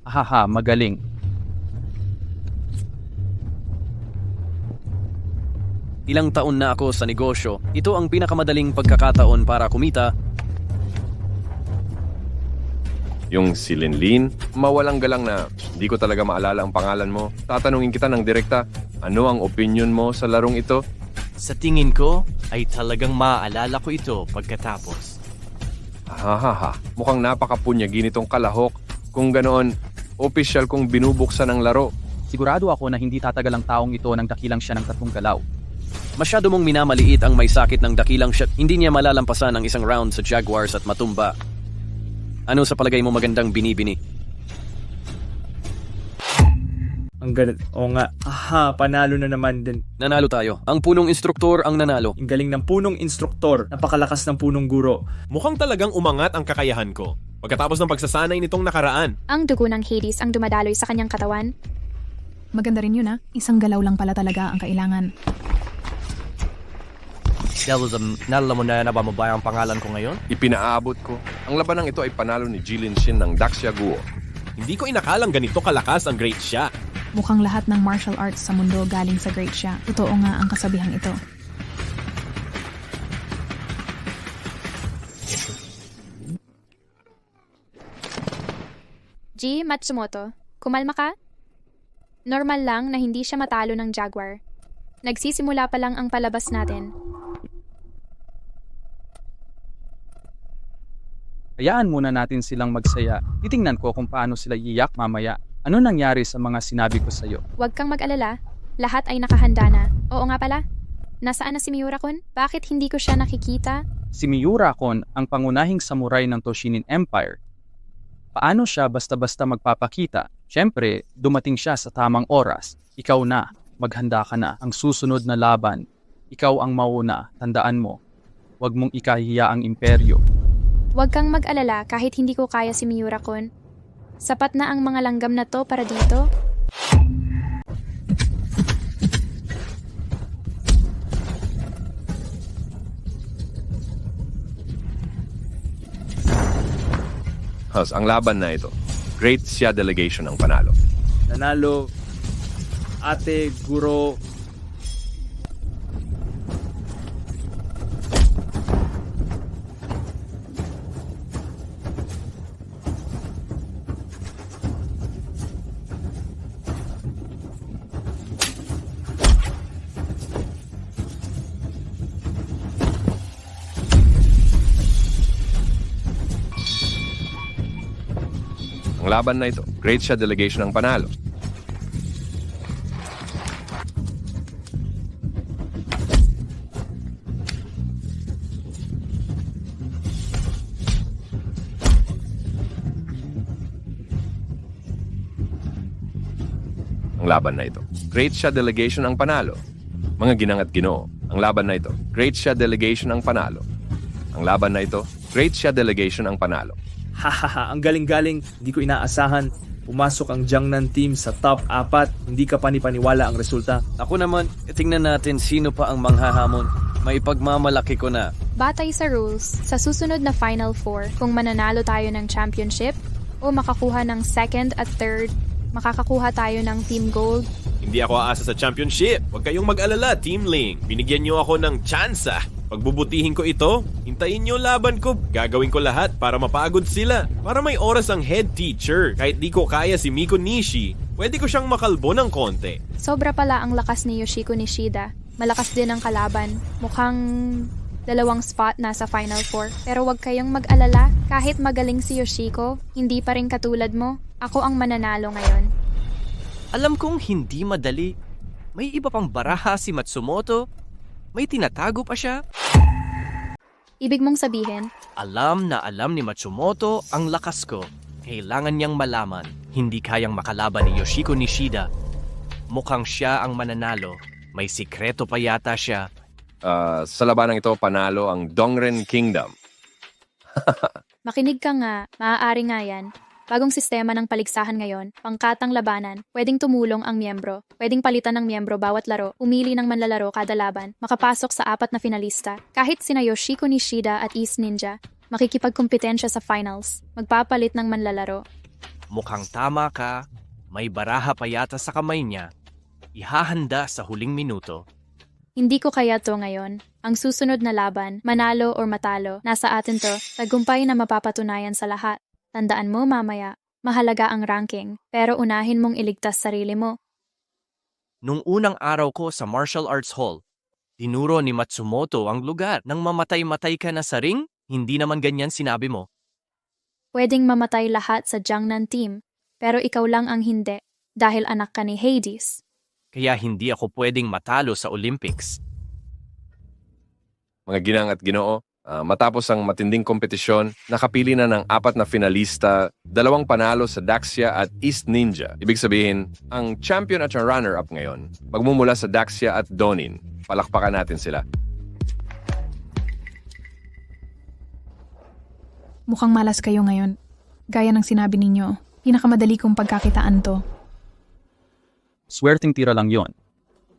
Haha, magaling. Ilang taon na ako sa negosyo. Ito ang pinakamadaling pagkakataon para kumita. Yung si Linlin, mawalang galang na hindi ko talaga maalala ang pangalan mo. Tatanungin kita ng direkta, ano ang opinion mo sa larong ito? Sa tingin ko, ay talagang maaalala ko ito pagkatapos. Hahaha, mukhang napakapunyagi nitong kalahok. Kung ganoon, opisyal kong binubuksan ang laro. Sigurado ako na hindi tatagal ang taong ito nang dakilang siya ng 3 galaw. Masyado mong minamaliit ang may sakit ng dakilang shot. Hindi niya malalampasan ang isang round sa Jaguars at matumba. Ano sa palagay mo magandang binibini? Ang galing. Oo nga. Aha, panalo na naman din. Nanalo tayo. Ang punong instruktor ang nanalo. Ang galing ng punong instruktor. Napakalakas ng punong guro. Mukhang talagang umangat ang kakayahan ko. Pagkatapos ng pagsasanay nitong nakaraan. Ang dugo ng Hades ang dumadaloy sa kanyang katawan. Maganda rin yun Isang galaw lang pala talaga ang kailangan. Nalala mo na ba ang pangalan ko ngayon? Ipinaabot ko. Ang labanang ito ay panalo ni Jilin Shin ng Daxia Guo. Hindi ko inakalang ganito kalakas ang Great Xia. Mukhang lahat ng martial arts sa mundo galing sa Great Xia. Totoo nga ang kasabihang ito. G. Matsumoto, kumalma ka? Normal lang na hindi siya matalo ng Jaguar. Nagsisimula pa lang ang palabas natin. Hayaan muna natin silang magsaya. Titingnan ko kung paano sila iiyak mamaya. Ano nangyari sa mga sinabi ko sa'yo? Huwag kang mag-alala. Lahat ay nakahanda na. Oo nga pala. Nasaan na si Miura-kun? Bakit hindi ko siya nakikita? Si Miura-kun ang pangunahing samurai ng Toshinin Empire. Paano siya basta-basta magpapakita? Siyempre, dumating siya sa tamang oras. Ikaw na. Maghanda ka na. Ang susunod na laban. Ikaw ang mauna. Tandaan mo. Huwag mong ikahiya ang imperyo. Huwag kang mag-alala kahit hindi ko kaya si Miura-kun. Sapat na ang mga langgam na to para dito. Ang laban na ito, Great Xia Delegation ang panalo. Nanalo. Ate, guro. Ang laban na ito, Great Xia Delegation ang panalo. Ang laban na ito, Great Xia Delegation ang panalo. Mga ginang at ginoo, ang laban na ito, Great Xia Delegation ang panalo. Ang laban na ito, Great Xia Delegation ang panalo. Hahaha, ang galing-galing. Hindi ko inaasahan. Pumasok ang Jiangnan team sa top 4. Hindi ka panipaniwala ang resulta. Ako naman, tingnan natin sino pa ang manghahamon. May pagmamalaki ko na. Batay sa rules, sa susunod na Final Four, kung mananalo tayo ng championship o makakuha ng second at third, makakakuha tayo ng team gold. Hindi ako aasa sa championship. Huwag kayong mag-alala, Team Ling. Binigyan niyo ako ng tsansa. Pagbubutihin ko ito, hintayin niyo laban ko. Gagawin ko lahat para mapagod sila. Para may oras ang head teacher. Kahit di ko kaya si Miko Nishi, pwede ko siyang makalbo ng konti. Sobra pala ang lakas ni Yoshiko Nishida. Malakas din ang kalaban. Mukhang 2 spot na sa Final Four. Pero huwag kayong mag-alala. Kahit magaling si Yoshiko, hindi pa rin katulad mo. Ako ang mananalo ngayon. Alam kong hindi madali. May iba pang baraha si Matsumoto. May tinatago pa siya. Ibig mong sabihin, Alam na alam ni Matsumoto ang lakas ko. Kailangan niyang malaman. Hindi kayang makalaban ni Yoshiko Nishida. Mukhang siya ang mananalo. May sikreto pa yata siya. Sa labanang ito, panalo ang Dongren Kingdom. makinig ka nga, maaari nga yan. Bagong sistema ng paligsahan ngayon, pangkatang labanan, pwedeng tumulong ang miyembro, pwedeng palitan ng miyembro bawat laro, umili ng manlalaro kada laban, makapasok sa 4 na finalista. Kahit sina Yoshiko Nishida at East Ninja, makikipagkumpetensya sa finals, magpapalit ng manlalaro. Mukhang tama ka. May baraha pa yata sa kamay niya. Ihahanda sa huling minuto. Hindi ko kaya to ngayon. Ang susunod na laban, manalo or matalo, nasa atin to, tagumpay na mapapatunayan sa lahat. Tandaan mo mamaya, mahalaga ang ranking, pero unahin mong iligtas sarili mo. Nung unang araw ko sa Martial Arts Hall, tinuro ni Matsumoto ang lugar. Nang mamatay-matay ka na sa ring, hindi naman ganyan sinabi mo. Pwedeng mamatay lahat sa Jangnan team, pero ikaw lang ang hindi, dahil anak ka ni Hades. Kaya hindi ako pwedeng matalo sa Olympics. Mga ginang at ginoo, matapos ang matinding kompetisyon, nakapili na ng 4 na finalista, 2 panalo sa Daxia at East Ninja. Ibig sabihin, ang champion at ang runner-up ngayon, magmumula sa Daxia at Donin. Palakpakan natin sila. Mukhang malas kayo ngayon. Gaya ng sinabi ninyo, pinakamadali kong pagkakitaan to. Swerteng tira lang yon.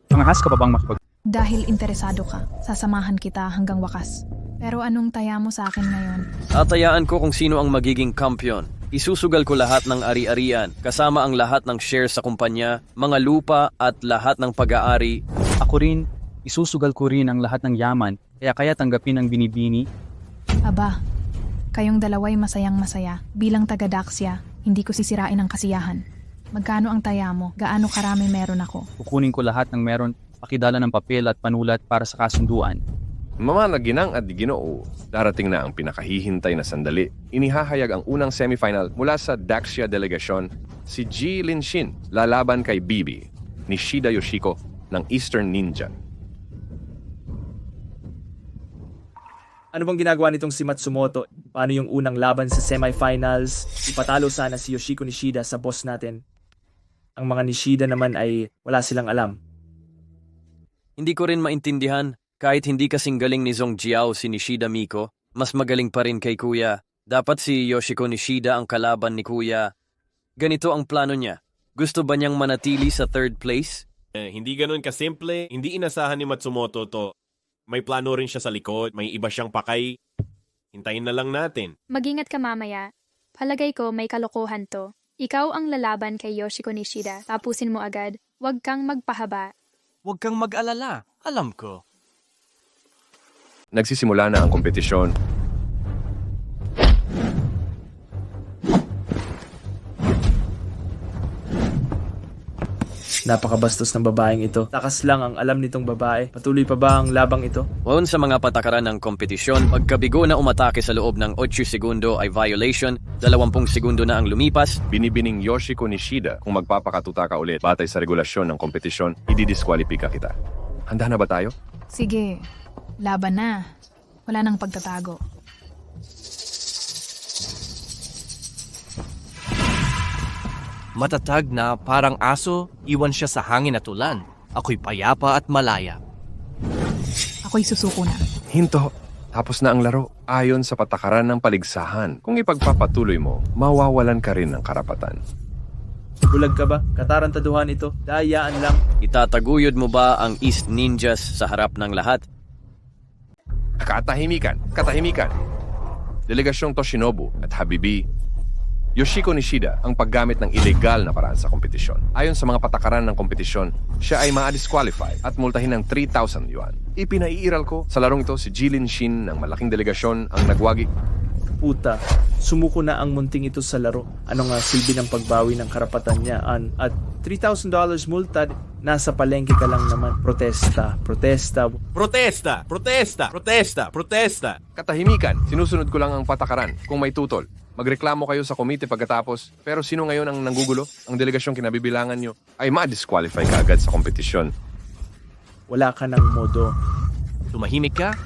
Pangahas ka pa bang makipag... Dahil interesado ka, sasamahan kita hanggang wakas. Pero anong taya mo sa akin ngayon? Tatayaan ko kung sino ang magiging kampiyon. Isusugal ko lahat ng ari-arian, kasama ang lahat ng shares sa kumpanya, mga lupa at lahat ng pag-aari. Ako rin, isusugal ko rin ang lahat ng yaman, kaya tanggapin ang binibini. Aba, kayong dalawa'y masayang-masaya. Bilang taga-Daxia, hindi ko sisirain ang kasiyahan. Magkano ang taya mo? Gaano karami meron ako? Kukunin ko lahat ng meron, pakidala ng papel at panulat para sa kasunduan. Mga naginang at ginoo, darating na ang pinakahihintay na sandali. Inihahayag ang unang semifinal mula sa Daxia delegasyon, si Ji Linshin, lalaban kay Bibi, Nishida Yoshiko ng Eastern Ninja. Ano bang ginagawa nitong si Matsumoto? Paano yung unang laban sa semifinals? Ipatalo sana si Yoshiko Nishida sa boss natin. Ang mga Nishida naman ay wala silang alam. Hindi ko rin maintindihan, kahit hindi kasing galing ni Zhong Jiao si Nishida Miko, mas magaling pa rin kay Kuya. Dapat si Yoshiko Nishida ang kalaban ni Kuya. Ganito ang plano niya. Gusto ba niyang manatili sa 3rd place? Hindi ganun kasimple, hindi inasahan ni Matsumoto to. May plano rin siya sa likod, may iba siyang pakay. Hintayin na lang natin. Mag-ingat ka mamaya. Palagay ko may kalokohan to. Ikaw ang lalaban kay Yoshiko Nishida. Tapusin mo agad. Huwag kang magpahaba. Huwag kang mag-alala. Alam ko. Nagsisimula na ang kompetisyon. Napakabastos ng babaeng ito. Takas lang ang alam nitong babae. Patuloy pa ba ang labang ito? Waon sa mga patakaran ng kompetisyon, pagkabigo na umatake sa loob ng 8 segundo ay violation, 20 segundo na ang lumipas. Binibining Yoshiko Nishida kung magpapakatuta ka ulit batay sa regulasyon ng kompetisyon, ididiskwalipika kita. Handa na ba tayo? Sige, laban na. Wala nang pagtatago. Matatag na parang aso, iwan siya sa hangin at ulan. Ako'y payapa at malaya. Ako'y susuko na. Hinto! Tapos na ang laro. Ayon sa patakaran ng paligsahan, kung ipagpapatuloy mo, mawawalan ka rin ng karapatan. Bulag ka ba? Katarantaduhan ito. Dayaan lang. Itataguyod mo ba ang East Ninjas sa harap ng lahat? Katahimikan! Katahimikan! Delegasyong Toshinobu at Habibi, Yoshiko Nishida ang paggamit ng ilegal na paraan sa kompetisyon. Ayon sa mga patakaran ng kompetisyon, siya ay ma-disqualify at multahin ng 3,000 yuan. Ipinaiiral ko sa larong ito si Jilin Shin ng malaking delegasyon ang nagwagi. Puta, sumuko na ang munting ito sa laro. Ano nga silbi ng pagbawi ng karapatan niya? At $3,000 multa, nasa palengke ka lang naman. Protesta, protesta. Protesta! Protesta! Protesta! Protesta! Katahimikan, sinusunod ko lang ang patakaran kung may tutol. Magreklamo kayo sa komite pagkatapos, pero sino ngayon ang nanggugulo? Ang delegasyong kinabibilangan nyo ay ma-disqualify ka agad sa kompetisyon. Wala ka ng modo. Tumahimik ka?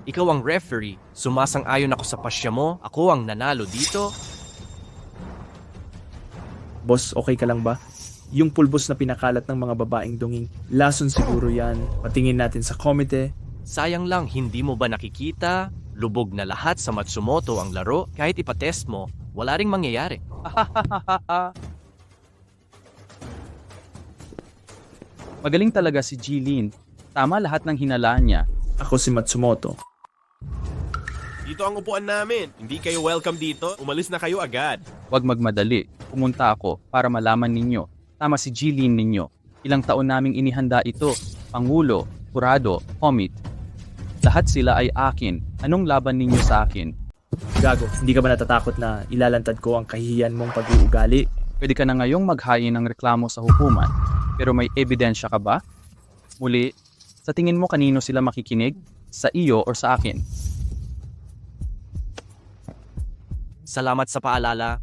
Ikaw ang referee. Sumasang-ayon ako sa pasya mo. Ako ang nanalo dito. Boss, okay ka lang ba? Yung pulbos na pinakalat ng mga babaeng dunging, lason siguro yan. Patingin natin sa komite. Sayang lang, hindi mo ba nakikita? Lubog na lahat sa Matsumoto ang laro, kahit ipatest mo, wala ring mangyayari. Magaling talaga si Jilin. Tama lahat ng hinalaan niya. Ako si Matsumoto. Dito ang upuan namin. Hindi kayo welcome dito. Umalis na kayo agad. Huwag magmadali. Pumunta ako para malaman ninyo. Tama si Jilin ninyo. Ilang taon naming inihanda ito. Pangulo, Kurado, Homit. Lahat sila ay akin. Anong laban ninyo sa akin? Gago, hindi ka ba natatakot na ilalantad ko ang kahihiyan mong pag-uugali? Pwede ka na ngayong maghain ng reklamo sa hukuman. Pero may ebidensya ka ba? Muli, sa tingin mo kanino sila makikinig? Sa iyo o sa akin? Salamat sa paalala,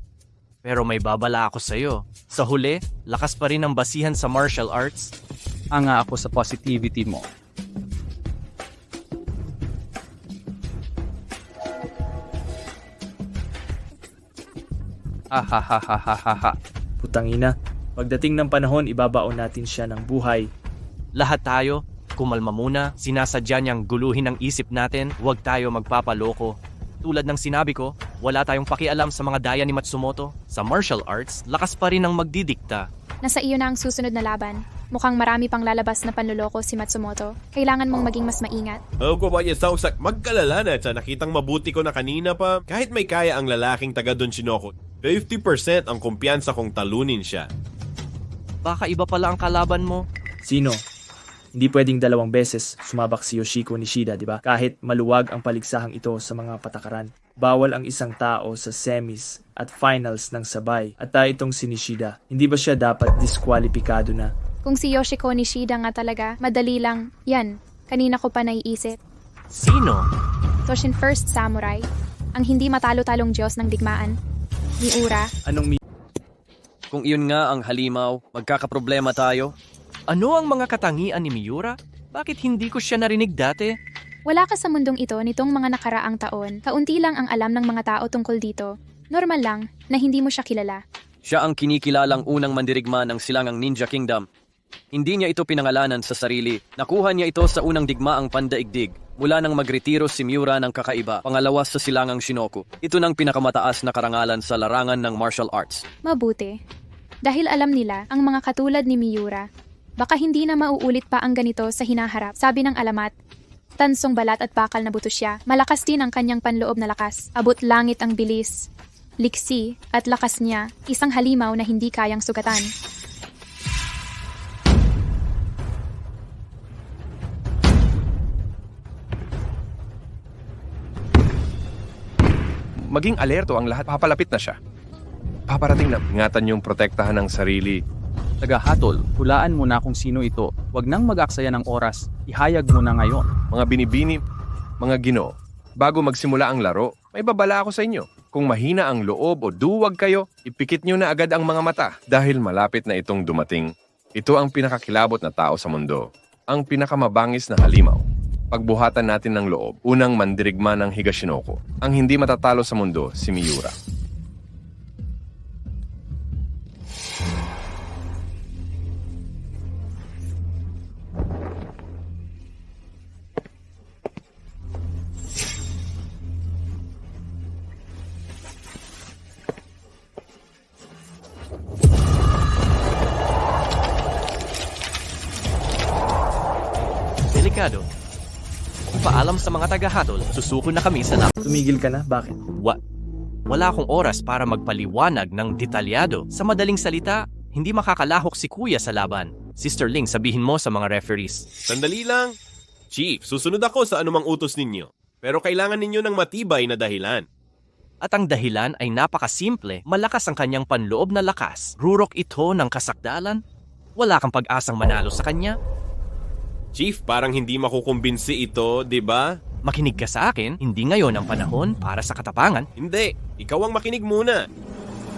pero may babala ako sa'yo. Sa huli, lakas pa rin ang basihan sa martial arts. Hanga ako sa positivity mo. Ha. Putangina, pagdating ng panahon ibabaon natin siya ng buhay. Lahat tayo, kumalma muna, sinasadya niyang guluhin ang isip natin, huwag tayo magpapaloko. Tulad ng sinabi ko, wala tayong pakialam sa mga daya ni Matsumoto. Sa martial arts, lakas pa rin ang magdidikta. Nasa iyo na ang susunod na laban. Mukhang marami pang lalabas na panloloko si Matsumoto. Kailangan mong maging mas maingat. Ako ba yung sausak? Magkalala na sa nakitang mabuti ko na kanina pa. Kahit may kaya ang lalaking taga Don Shinoko, 50% ang kumpiyansa kong talunin siya. Baka iba pala ang kalaban mo. Sino? Hindi pwedeng dalawang beses sumabak si Yoshiko Nishida, di ba? Kahit maluwag ang paligsahang ito sa mga patakaran. Bawal ang isang tao sa semis at finals ng sabay. At itong si Nishida, hindi ba siya dapat diskwalipikado na? Kung si Yoshiko Nishida nga talaga, madali lang. Yan, kanina ko pa naiisip. Sino? Toshin First Samurai, ang hindi matalo-talong Diyos ng digmaan. Miura, Anong Kung iyon nga ang halimaw, magkakaproblema tayo. Ano ang mga katangian ni Miura? Bakit hindi ko siya narinig dati? wala ka sa mundong ito nitong mga nakaraang taon. Kaunti lang ang alam ng mga tao tungkol dito. Normal lang na hindi mo siya kilala. Siya ang kinikilalang unang mandirigma ng silangang Ninja Kingdom. Hindi niya ito pinangalanan sa sarili. Nakuha niya ito sa unang digmaang pandaigdig. Mula nang magretiro si Miura ng kakaiba, pangalawa sa silangang Shinoku. Ito ng pinakamataas na karangalan sa larangan ng martial arts. Mabuti. Dahil alam nila ang mga katulad ni Miura, baka hindi na mauulit pa ang ganito sa hinaharap. Sabi ng alamat, tansong balat at bakal na buto siya. Malakas din ang kanyang panloob na lakas. Abot langit ang bilis, liksi at lakas niya. Isang halimaw na hindi kayang sugatan. Maging alerto ang lahat. Papalapit na siya. Paparating na. Ingatan yung protektahan ng sarili. Tagahatol, hulaan mo na kung sino ito. Huwag nang mag-aksaya ng oras. Ihayag mo na ngayon. Mga binibini, mga Ginoo. Bago magsimula ang laro, may babala ako sa inyo. Kung mahina ang loob o duwag kayo, ipikit nyo na agad ang mga mata dahil malapit na itong dumating. Ito ang pinakakilabot na tao sa mundo. Ang pinakamabangis na halimaw. Pagbuhatan natin ng loob, unang mandirigma ng Higashinoku. Ang hindi matatalo sa mundo, si Miura. Delikado. Paalam sa mga tagahatol, susuko na kami sa laban. tumigil ka na? Bakit? Wala akong oras para magpaliwanag ng detalyado. Sa madaling salita, hindi makakalahok si Kuya sa laban. Sister Ling, sabihin mo sa mga referees. Sandali lang. Chief, susunod ako sa anumang utos ninyo. Pero kailangan ninyo ng matibay na dahilan. At ang dahilan ay napakasimple, malakas ang kanyang panloob na lakas. Rurok ito ng kasakdalan. Wala kang pag-asang manalo sa kanya. Chief, parang hindi makukumbinsi ito, di ba? Makinig ka sa akin, hindi ngayon ang panahon para sa katapangan. Hindi, ikaw ang makinig muna.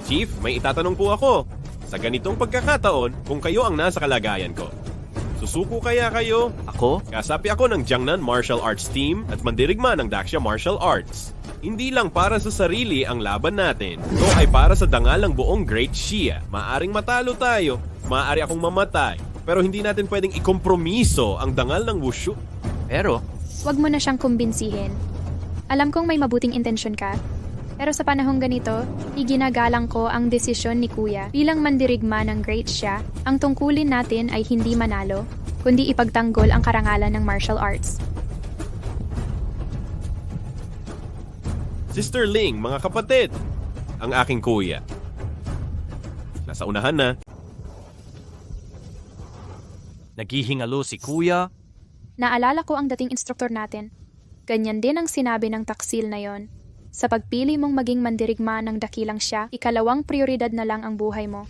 Chief, may itatanong po ako. Sa ganitong pagkakataon, kung kayo ang nasa kalagayan ko, susuko kaya kayo? Ako? Kasapi ako ng Jiangnan Martial Arts Team at mandirigma ng Daxia Martial Arts. Hindi lang para sa sarili ang laban natin. Ito ay para sa dangal ng buong Great Shia. Maaring matalo tayo, maaari akong mamatay. Pero hindi natin pwedeng ikompromiso ang dangal ng Wushu. Pero, Huwag mo na siyang kumbinsihin. Alam kong may mabuting intensyon ka, pero sa panahong ganito, iginagalang ko ang desisyon ni Kuya. Bilang mandirigma ng great siya, ang tungkulin natin ay hindi manalo, kundi ipagtanggol ang karangalan ng martial arts. Sister Ling, mga kapatid, ang aking kuya. Nasa unahan na. Naghihingalo si Kuya. Naalala ko ang dating instruktor natin. Ganyan din ang sinabi ng taksil na yon. Sa pagpili mong maging mandirigma ng dakilang siya, ikalawang prioridad na lang ang buhay mo.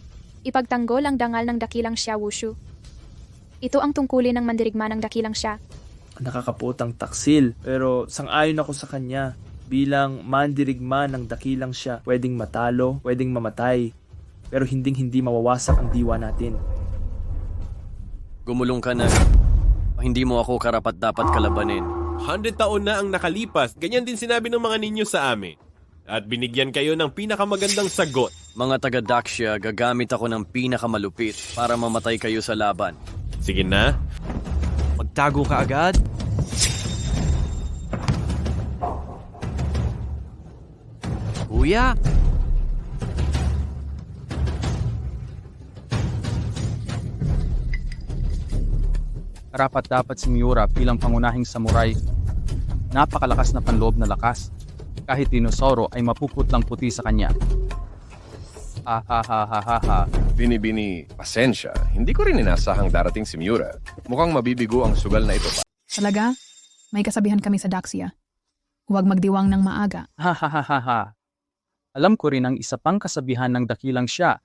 Ipagtanggol ang dangal ng dakilang siya, Wushu. Ito ang tungkulin ng mandirigma ng dakilang siya. Nakakaputang taksil, pero sang-ayon ako sa kanya. Bilang mandirigma ng dakilang siya, pwedeng matalo, pwedeng mamatay, pero hinding-hindi mawawasak ang diwa natin. Gumulong ka na. Hindi mo ako karapat-dapat kalabanin. 100 taon na ang nakalipas, ganyan din sinabi ng mga ninyo sa amin. At binigyan kayo ng pinakamagandang sagot. Mga taga-Daxia, gagamit ako ng pinakamalupit para mamatay kayo sa laban. Sige na. Magtago ka agad. Kuya, Karapat-dapat si Miura bilang pangunahing samurai. Napakalakas na panloob na lakas. Kahit dinosauro ay mapuputlang puti sa kanya. Ha ha ha ha ha ha. Bini-bini, pasensya. Hindi ko rin inasahang darating si Miura. Mukhang mabibigo ang sugal na ito pa. Talaga? May kasabihan kami sa Daxia. Huwag magdiwang ng maaga. Ha ha ha ha ha. Alam ko rin ang isa pang kasabihan ng dakilang siya.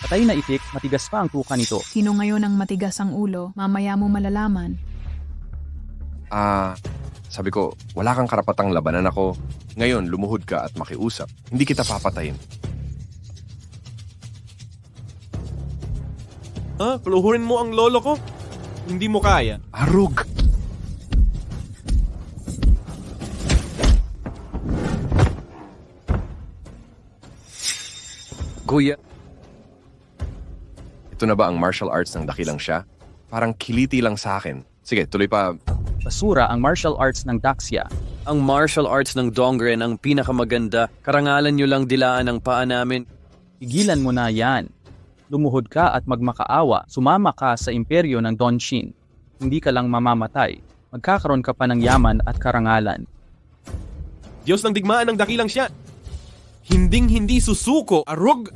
Patay na itik, matigas pa ang tuka nito. Sino ngayon ang matigas ang ulo, mamaya mo malalaman. Sabi ko, wala kang karapatang labanan ako. Ngayon, lumuhod ka at makiusap. Hindi kita papatayin. Puluhurin mo ang lolo ko? Hindi mo kaya. Arug! Kuya, Ito na ba ang martial arts ng dakilang siya? Parang kiliti lang sa akin. Sige, tuloy pa. Basura ang martial arts ng Daxia. ang martial arts ng Dongren ang pinakamaganda. Karangalan nyo lang dilaan ang paa namin. Tigilan mo na yan. Lumuhod ka at magmakaawa. Sumama ka sa imperyo ng Donshin. Hindi ka lang mamamatay. Magkakaroon ka pa ng yaman at karangalan. Diyos ng digmaan ng dakilang siya. Hinding-hindi susuko, arog.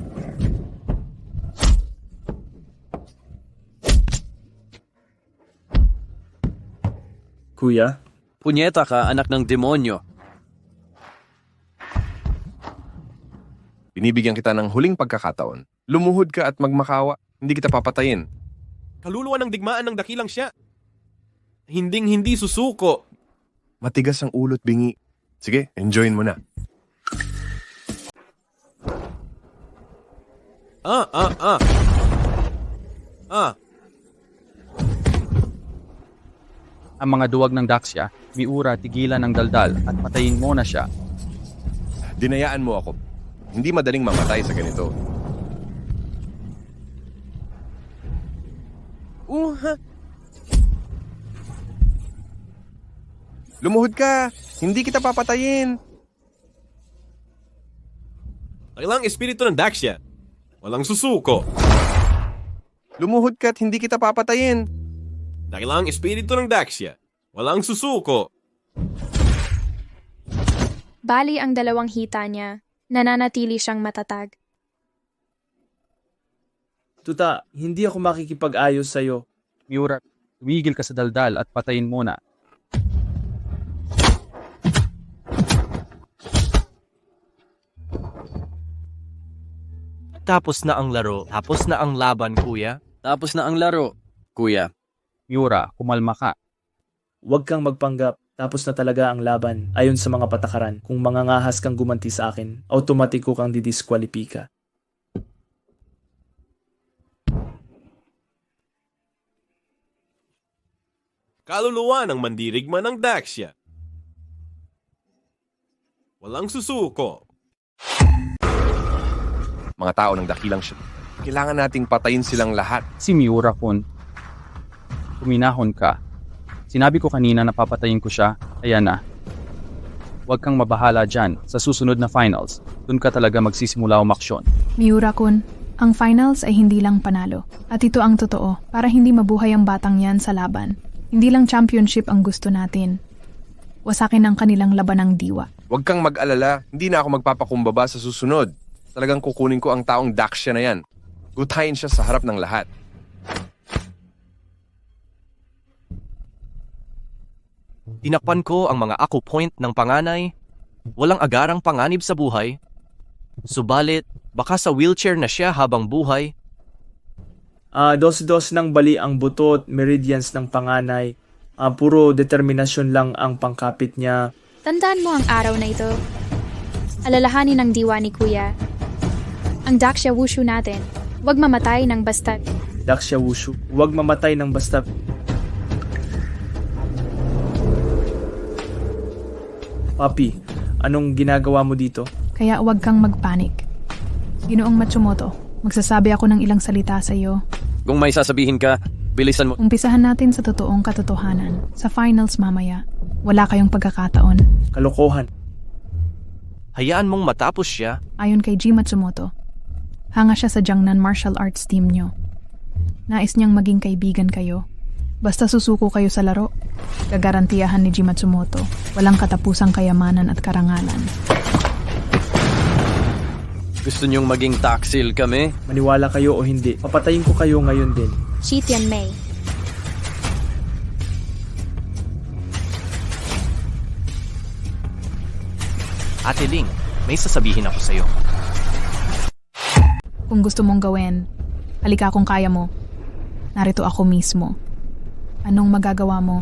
Kuya, Punyeta ka, anak ng demonyo. Binibigyan kita ng huling pagkakataon. Lumuhod ka at magmakawa. Hindi kita papatayin. Kaluluwa ng digmaan ng dakilang siya. Hinding-hindi susuko. Matigas ang ulo't bingi. Sige, enjoyin mo na. Ang mga duwag ng Daxia, Miura, tigilan ng daldal at patayin mo na siya. Dinayaan mo ako. Hindi madaling mamatay sa ganito. Lumuhod ka! Hindi kita papatayin! Kailang espiritu ng Daxia. Walang susuko. Lumuhod ka at hindi kita papatayin! Kailang espiritu ng Daxia. Walang susuko. Bali ang dalawang hita niya, nananatili siyang matatag. Tuta, hindi ako makikipag-ayos sa'yo. Miura, tumigil ka sa daldal at patayin mo na. Tapos na ang laro. Tapos na ang laban, kuya. Tapos na ang laro, kuya. Miura, kumalma ka. Huwag kang magpanggap. Tapos na talaga ang laban. Ayon sa mga patakaran, kung mangangahas kang gumanti sa akin, automatiko kang didiskwalipika. Kaluluwa ng mandirigma ng Daxia. Walang susuko. Mga tao ng dakilang siya. Kailangan nating patayin silang lahat. Si Miura-kun. Kuminahon ka. Sinabi ko kanina na papatayin ko siya. Ayan na. Huwag kang mabahala dyan. Sa susunod na finals, dun ka talaga magsisimula umaksyon. Miura-kun, ang finals ay hindi lang panalo. At ito ang totoo, para hindi mabuhay ang batang yan sa laban. Hindi lang championship ang gusto natin. Wasakin ang kanilang labanang diwa. Huwag kang mag-alala, hindi na ako magpapakumbaba sa susunod. Talagang kukunin ko ang taong Daxia na yan. Gutahin siya sa harap ng lahat. Tinakpan ko ang mga ako point ng panganay. Walang agarang panganib sa buhay. Subalit, baka sa wheelchair na siya habang buhay. Dos-dos ng bali ang butot, meridians ng panganay. Puro determinasyon lang ang pangkapit niya. Tandaan mo ang araw na ito. Alalahanin ng diwa ni Kuya. Ang Daxia Wushu natin. Huwag mamatay ng basta. Daxia Wushu, huwag mamatay ng basta. Papi, anong ginagawa mo dito? Kaya huwag kang magpanik. Ginoong Matsumoto, magsasabi ako ng ilang salita sa iyo. Kung may sasabihin ka, bilisan mo. Umpisahan natin sa totoong katotohanan. Sa finals mamaya, wala kayong pagkakataon. Kalokohan. Hayaan mong matapos siya. Ayon kay G. Matsumoto, hanga siya sa Jiangnan Martial Arts team nyo. Nais niyang maging kaibigan kayo. Basta susuko kayo sa laro, gagarantiyahan ni G. Matsumoto, walang katapusang kayamanan at karangalan. Gusto niyong maging taksil kami? Maniwala kayo o hindi, papatayin ko kayo ngayon din. Shi Tianmei. Ate Ling, may sasabihin ako sa'yo. Kung gusto mong gawin, halika kung kaya mo. Narito ako mismo. Anong magagawa mo?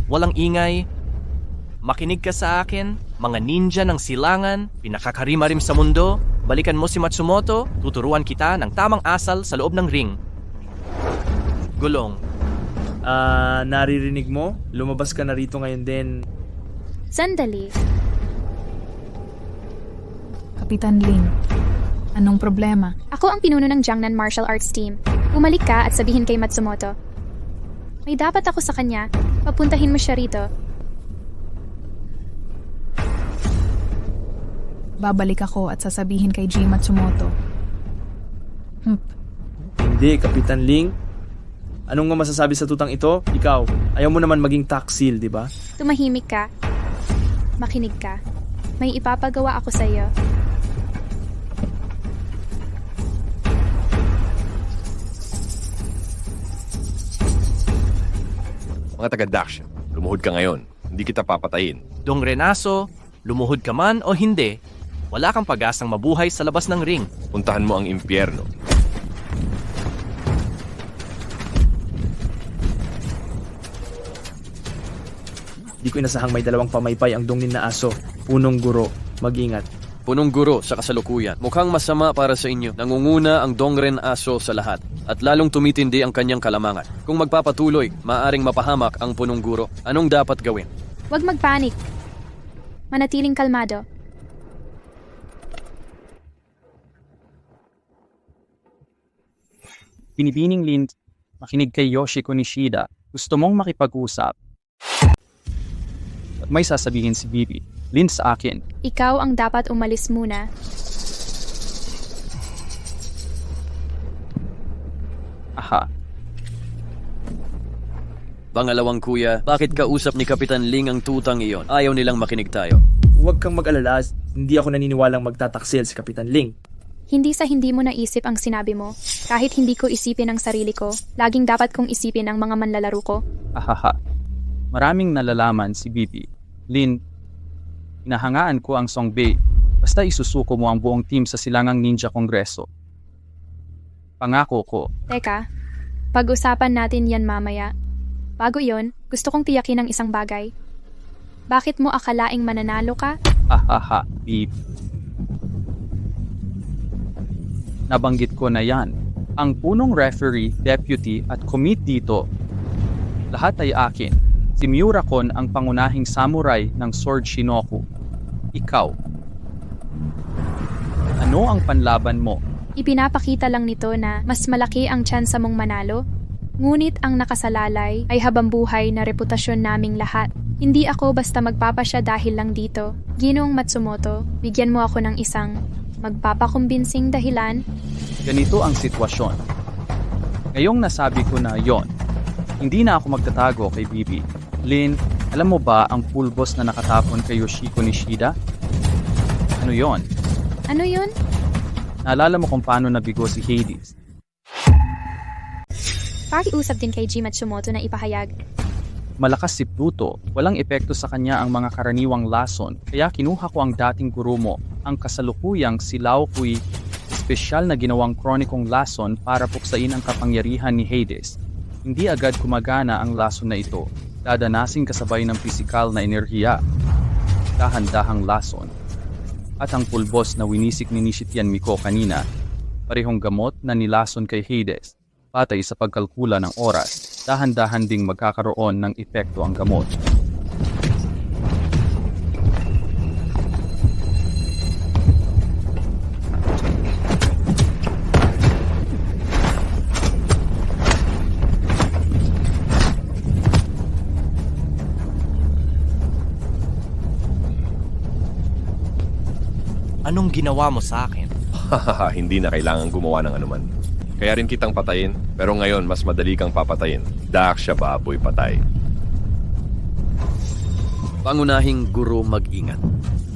Walang ingay. Makinig ka sa akin, mga ninja ng silangan, pinakakarimarim sa mundo. Balikan mo si Matsumoto, tuturuan kita ng tamang asal sa loob ng ring. Gulong. Naririnig mo? Lumabas ka na rito ngayon din. Sandali. Kapitan Ling, anong problema? Ako ang pinuno ng Jiangnan Martial Arts Team. Bumalik ka at sabihin kay Matsumoto. May dapat ako sa kanya. Papuntahin mo siya rito. Babalik ako at sasabihin kay G. Matsumoto. Hindi, Kapitan Ling. Anong nga masasabi sa tutang ito? Ikaw, ayaw mo naman maging taksil, di ba? Tumahimik ka. Makinig ka. May ipapagawa ako sa iyo. Mga taga-Daxia, lumuhod ka ngayon. Hindi kita papatayin. Dong Renaso, lumuhod ka man o hindi, wala kang pag-asang mabuhay sa labas ng ring. Puntahan mo ang impyerno. Di ko inasahang may dalawang pamaypay ang dongnin na aso. Punong guro. Mag-ingat. Punong guro sa kasalukuyan. Mukhang masama para sa inyo. Nangunguna ang Dongren Aso sa lahat. At lalong tumitindi ang kanyang kalamangan. Kung magpapatuloy, maaring mapahamak ang punong guro. Anong dapat gawin? Huwag magpanik. Manatiling kalmado. Binibining Lin, makinig kay Yoshiko Nishida. Gusto mong makipag-usap. At may sasabihin si Bibi. Lin sa akin. Ikaw ang dapat umalis muna. Aha. Pangalawang kuya, bakit kausap ni Kapitan Ling ang tutang iyon? Ayaw nilang makinig tayo. Huwag kang mag-alala. Hindi ako naniniwalang magtataksil si Kapitan Ling. Hindi sa hindi mo naisip ang sinabi mo. Kahit hindi ko isipin ang sarili ko, laging dapat kong isipin ang mga manlalaro ko. Ahaha. Maraming nalalaman si Bibi. Lin, hinahangaan ko ang Songbei. Basta isusuko mo ang buong team sa Silangang Ninja Kongreso. Pangako ko. Teka, pag-usapan natin yan mamaya. Bago yon, gusto kong tiyakin ang isang bagay. Bakit mo akalaing mananalo ka? Ahaha, Bibi. Nabanggit ko na yan. Ang punong referee, deputy at commit dito, lahat ay akin. Si Miura-kun ang pangunahing samurai ng Sword Shinoku. Ikaw. Ano ang panlaban mo? Ipinapakita lang nito na mas malaki ang tsansa mong manalo. Ngunit ang nakasalalay ay habambuhay na reputasyon naming lahat. Hindi ako basta magpapasya dahil lang dito. Ginoong Matsumoto, bigyan mo ako ng isang magpapakumbinsing dahilan. Ganito ang sitwasyon. Ngayong nasabi ko na yon, hindi na ako magtatago kay Bibi. Lin, alam mo ba ang pulbos na nakatapon kay Yoshiko Nishida? Ano yon? Ano yun? Naalala mo kung paano nabigo si Hades? Pakiusap din kay G. Matsumoto na ipahayag. Malakas si Pluto, walang epekto sa kanya ang mga karaniwang lason, kaya kinuha ko ang dating guro mo, ang kasalukuyang si Lao Kui, espesyal na ginawang kronikong lason para puksain ang kapangyarihan ni Hades. Hindi agad kumagana ang lason na ito, dadanasing kasabay ng pisikal na enerhiya, dahan-dahang lason. At ang pulbos na winisik ni Nishitian Miko kanina, parehong gamot na nilason kay Hades, patay sa pagkalkula ng oras, dahan-dahan ding magkakaroon ng epekto ang gamot. Anong ginawa mo sa akin? Hahaha, hindi na kailangan gumawa ng anuman. Kaya rin kitang patayin, pero ngayon mas madali kang papatayin. Daksya baboy patay. Pangunahing guro mag-ingat.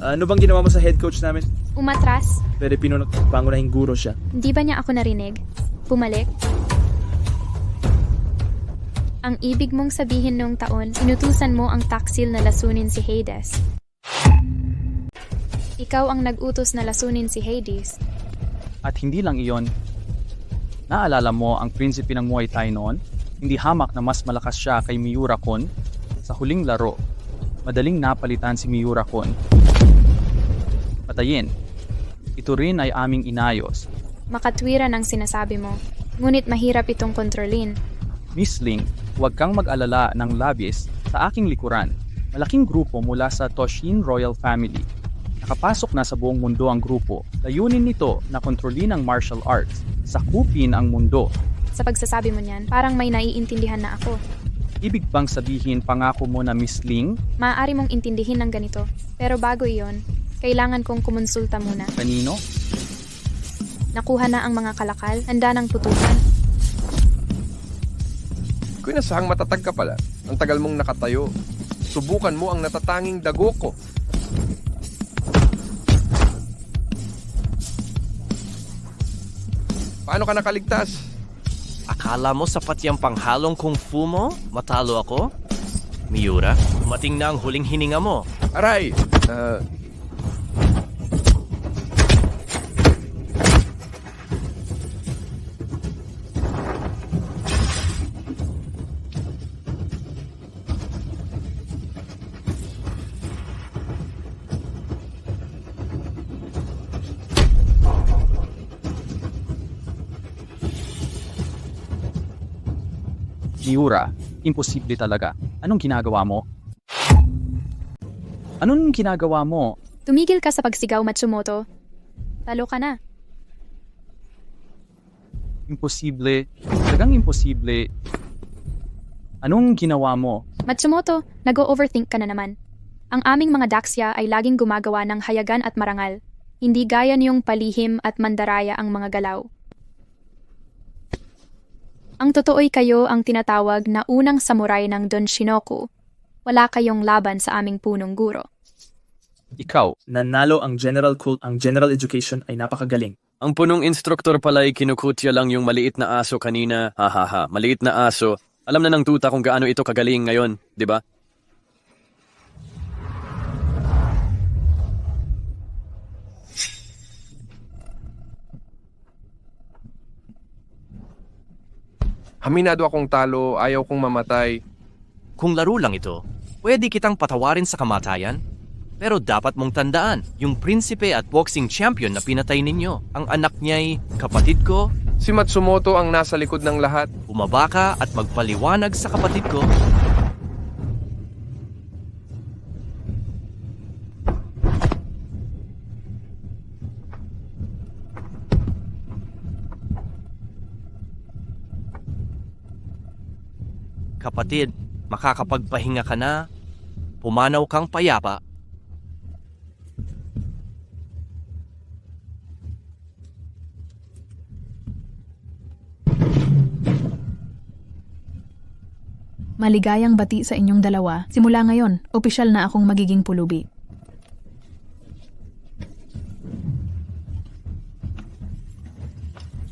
Ano bang ginawa mo sa head coach namin? Umatras? Filipino na pangunahing guro siya. Hindi ba niya ako narinig? Bumalik? Ang ibig mong sabihin noong taon, inutusan mo ang taksil na lasunin si Hades. Ikaw ang nag-utos na lasunin si Hades. At hindi lang iyon, naalala mo ang prinsipe ng Muay Thai noon? Hindi hamak na mas malakas siya kay Miura-kun. Sa huling laro, madaling napalitan si Miura-kun. Patayin. Ito rin ay aming inayos. Makatwiran ang sinasabi mo. Ngunit mahirap itong kontrolin. Miss Ling, huwag kang mag-alala ng labis sa aking likuran. Malaking grupo mula sa Toshin Royal Family. Nakapasok na sa buong mundo ang grupo. Layunin nito na kontrolin ang martial arts, sakupin ang mundo. Sa pagsasabi mo niyan, parang may naiintindihan na ako. Ibig bang sabihin pangako mo na Miss Ling? Maaari mong intindihin ng ganito. Pero bago iyon, kailangan kong kumonsulta muna. Kanino? Nakuha na ang mga kalakal, handa ng tutukan. Kung nasahang matatag ka pala, ang tagal mong nakatayo. Subukan mo ang natatanging dago ko. Paano ka nakaligtas? Akala mo sapat yung panghalong kung fu mo? Matalo ako? Miura, dumating na ang huling hininga mo. Aray! Miura, imposible talaga. Anong ginagawa mo? Anong ginagawa mo? Tumigil ka sa pagsigaw, Matsumoto. Talo ka na. Imposible. Talagang imposible. Anong ginawa mo? Matsumoto, nag-o-overthink ka na naman. Ang aming mga Daxia ay laging gumagawa ng hayagan at marangal. Hindi gaya niyong palihim at mandaraya ang mga galaw. Ang totoo'y kayo ang tinatawag na unang samurai ng Don Shinoku. Wala kayong laban sa aming punong guro. Ikaw, Nanalo ang general cult, ang general education ay napakagaling. Ang punong instruktor pala ay kinukutya lang yung maliit na aso kanina. Hahaha, maliit na aso. Alam na ng tuta kung gaano ito kagaling ngayon, di ba? Aminado akong talo, ayaw kong mamatay. Kung laro lang ito, pwede kitang patawarin sa kamatayan. Pero dapat mong tandaan, yung prinsipe at boxing champion na pinatay ninyo, ang anak niya'y kapatid ko. Si Matsumoto ang nasa likod ng lahat. Bumaba ka at magpaliwanag sa kapatid ko. kapatid, makakapagpahinga ka na. Pumanaw kang payapa. Maligayang bati sa inyong dalawa. Simula ngayon, opisyal na akong magiging pulubi.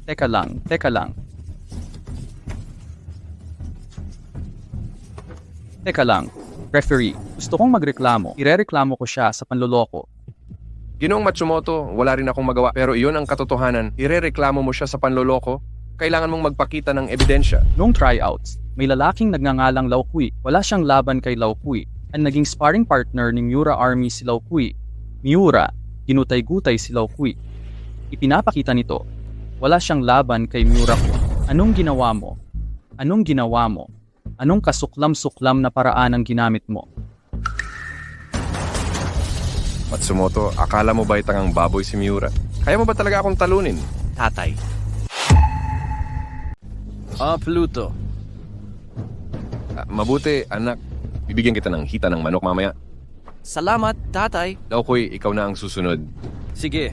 Teka lang, teka lang. Teka lang, referee, gusto kong magreklamo. Irereklamo ko siya sa panloloko. Ginoong Matsumoto, wala rin akong magawa. Pero iyon ang katotohanan. Irereklamo mo siya sa panloloko. Kailangan mong magpakita ng ebidensya. Noong tryouts, may lalaking nagngangalang Laokui. Wala siyang laban kay Laokui. Ang naging sparring partner ni Miura Army si Laokui. Miura, ginutay-gutay si Laokui. Ipinapakita nito, wala siyang laban kay Miura ko. Anong ginawa mo? Anong ginawa mo? Anong kasuklam-suklam na paraan ang ginamit mo? Matsumoto, akala mo ba itangang baboy si Miura? Kaya mo ba talaga akong talunin? Tatay, Pluto. Mabuti, anak. Bibigyan kita ng hita ng manok mamaya. salamat, tatay. Laokoy, ikaw na ang susunod. Sige.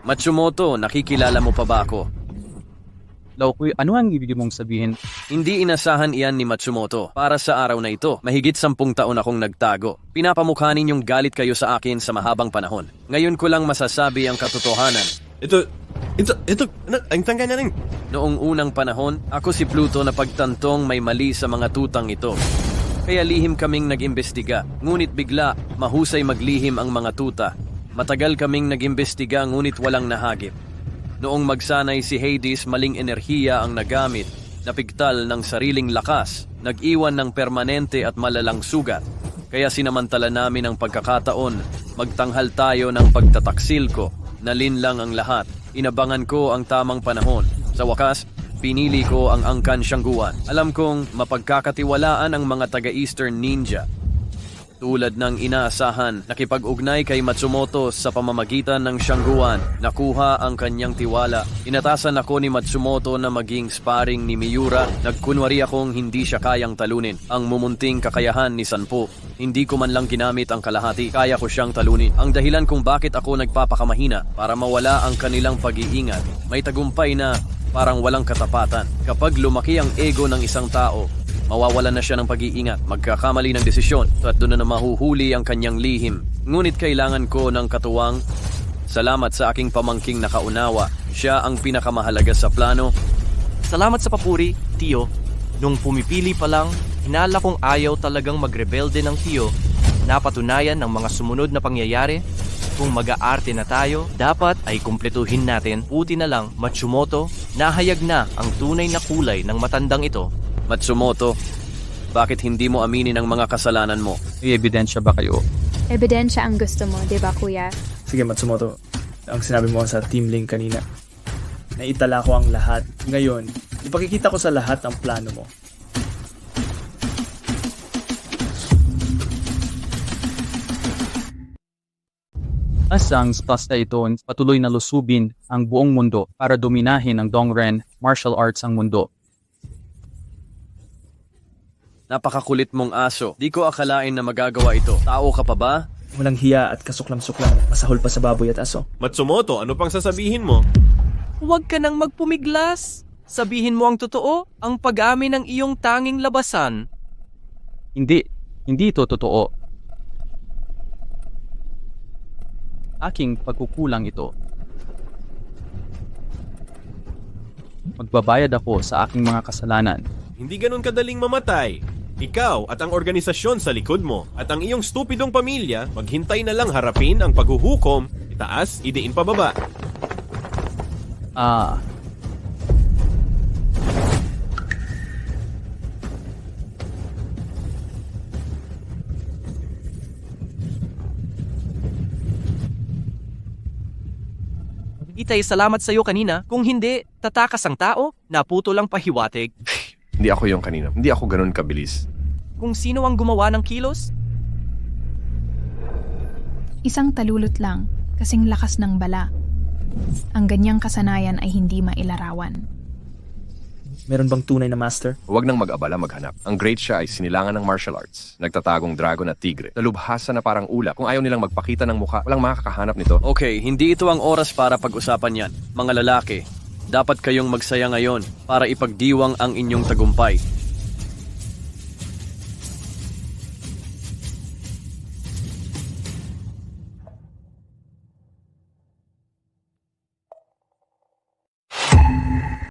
Matsumoto, nakikilala mo pa ba ako? Laokui, ano ang ibig mong sabihin? Hindi inasahan iyan ni Matsumoto. Para sa araw na ito, mahigit 10 taon akong nagtago. Pinapamukha ninyong galit kayo sa akin sa mahabang panahon. Ngayon ko lang masasabi ang katotohanan. Ito, ang tangga na rin. Noong unang panahon, ako si Pluto na pagtantong may mali sa mga tutang ito. Kaya lihim kaming nag-imbestiga. Ngunit bigla, mahusay maglihim ang mga tuta. Matagal kaming nag-imbestiga ngunit walang nahagip. Noong magsanay si Hades, maling enerhiya ang nagamit, napigtal ng sariling lakas, nag-iwan ng permanente at malalang sugat. Kaya sinamantala namin ang pagkakataon, magtanghal tayo ng pagtataksil ko, nalinlang ang lahat, inabangan ko ang tamang panahon. Sa wakas, pinili ko ang Angkan Shangguan. Alam kong mapagkakatiwalaan ang mga taga-Eastern Ninja. Tulad ng inaasahan, nakipag-ugnay kay Matsumoto sa pamamagitan ng Shangguan. Nakuha ang kanyang tiwala. Inatasan ako ni Matsumoto na maging sparring ni Miura. Nagkunwari akong hindi siya kayang talunin. Ang mumunting kakayahan ni Sanpo. Hindi ko man lang ginamit ang kalahati. Kaya ko siyang talunin. Ang dahilan kung bakit ako nagpapakamahina para mawala ang kanilang pag-iingat. May tagumpay na parang walang katapatan. Kapag lumaki ang ego ng isang tao, mawawalan na siya ng pag-iingat, magkakamali ng desisyon, at doon na mahuhuli ang kanyang lihim. Ngunit kailangan ko ng katuwang. Salamat sa aking pamangking nakaunawa. Siya ang pinakamahalaga sa plano. Salamat sa papuri, Tio. Nung pumipili pa lang, hinala kong ayaw talagang magrebelde ng Tio. Napatunayan ng mga sumunod na pangyayari. Kung mag-aarte na tayo, dapat ay kumpletuhin natin. Puti na lang, Matsumoto, nahayag na ang tunay na kulay ng matandang ito. Matsumoto, bakit hindi mo aminin ang mga kasalanan mo? May ebidensya ba kayo? Ebidensya ang gusto mo, di ba kuya? Sige Matsumoto, ang sinabi mo sa Team Link kanina. Naitala ko ang lahat. Ngayon, ipakikita ko sa lahat ang plano mo. Asang basta ito patuloy na lusubin ang buong mundo para dominahin ng Dongren martial arts ang mundo. Napakakulit mong aso. Di ko akalain na magagawa ito. Tao ka pa ba? Walang hiya at kasuklam-suklam. Masahol pa sa baboy at aso. Matsumoto, ano pang sasabihin mo? Huwag ka nang magpumiglas. Sabihin mo ang totoo, ang pag-amin ng iyong tanging labasan. Hindi ito totoo. Aking pagkukulang ito. Magbabayad ako sa aking mga kasalanan. Hindi ganun kadaling mamatay. Ikaw at ang organisasyon sa likod mo at ang iyong stupidong pamilya, maghintay na lang harapin ang paghuhukom, itaas, idiin pababa. Itay, salamat sa iyo kanina. Kung hindi, tatakas ang tao, naputo lang pahiwatig. Hindi ako yung kanina. Hindi ako ganun kabilis. Kung sino ang gumawa ng kilos? Isang talulot lang, kasing lakas ng bala. Ang ganyang kasanayan ay hindi mailarawan. Meron bang tunay na master? Huwag nang mag-abala maghanap. Ang great siya ay sinilangan ng martial arts. Nagtatagong dragon at tigre. Nalubhasa na parang ulap. Kung ayaw nilang magpakita ng mukha, walang makakahanap nito. Okay, hindi ito ang oras para pag-usapan yan. Mga lalaki, dapat kayong magsaya ngayon para ipagdiwang ang inyong tagumpay.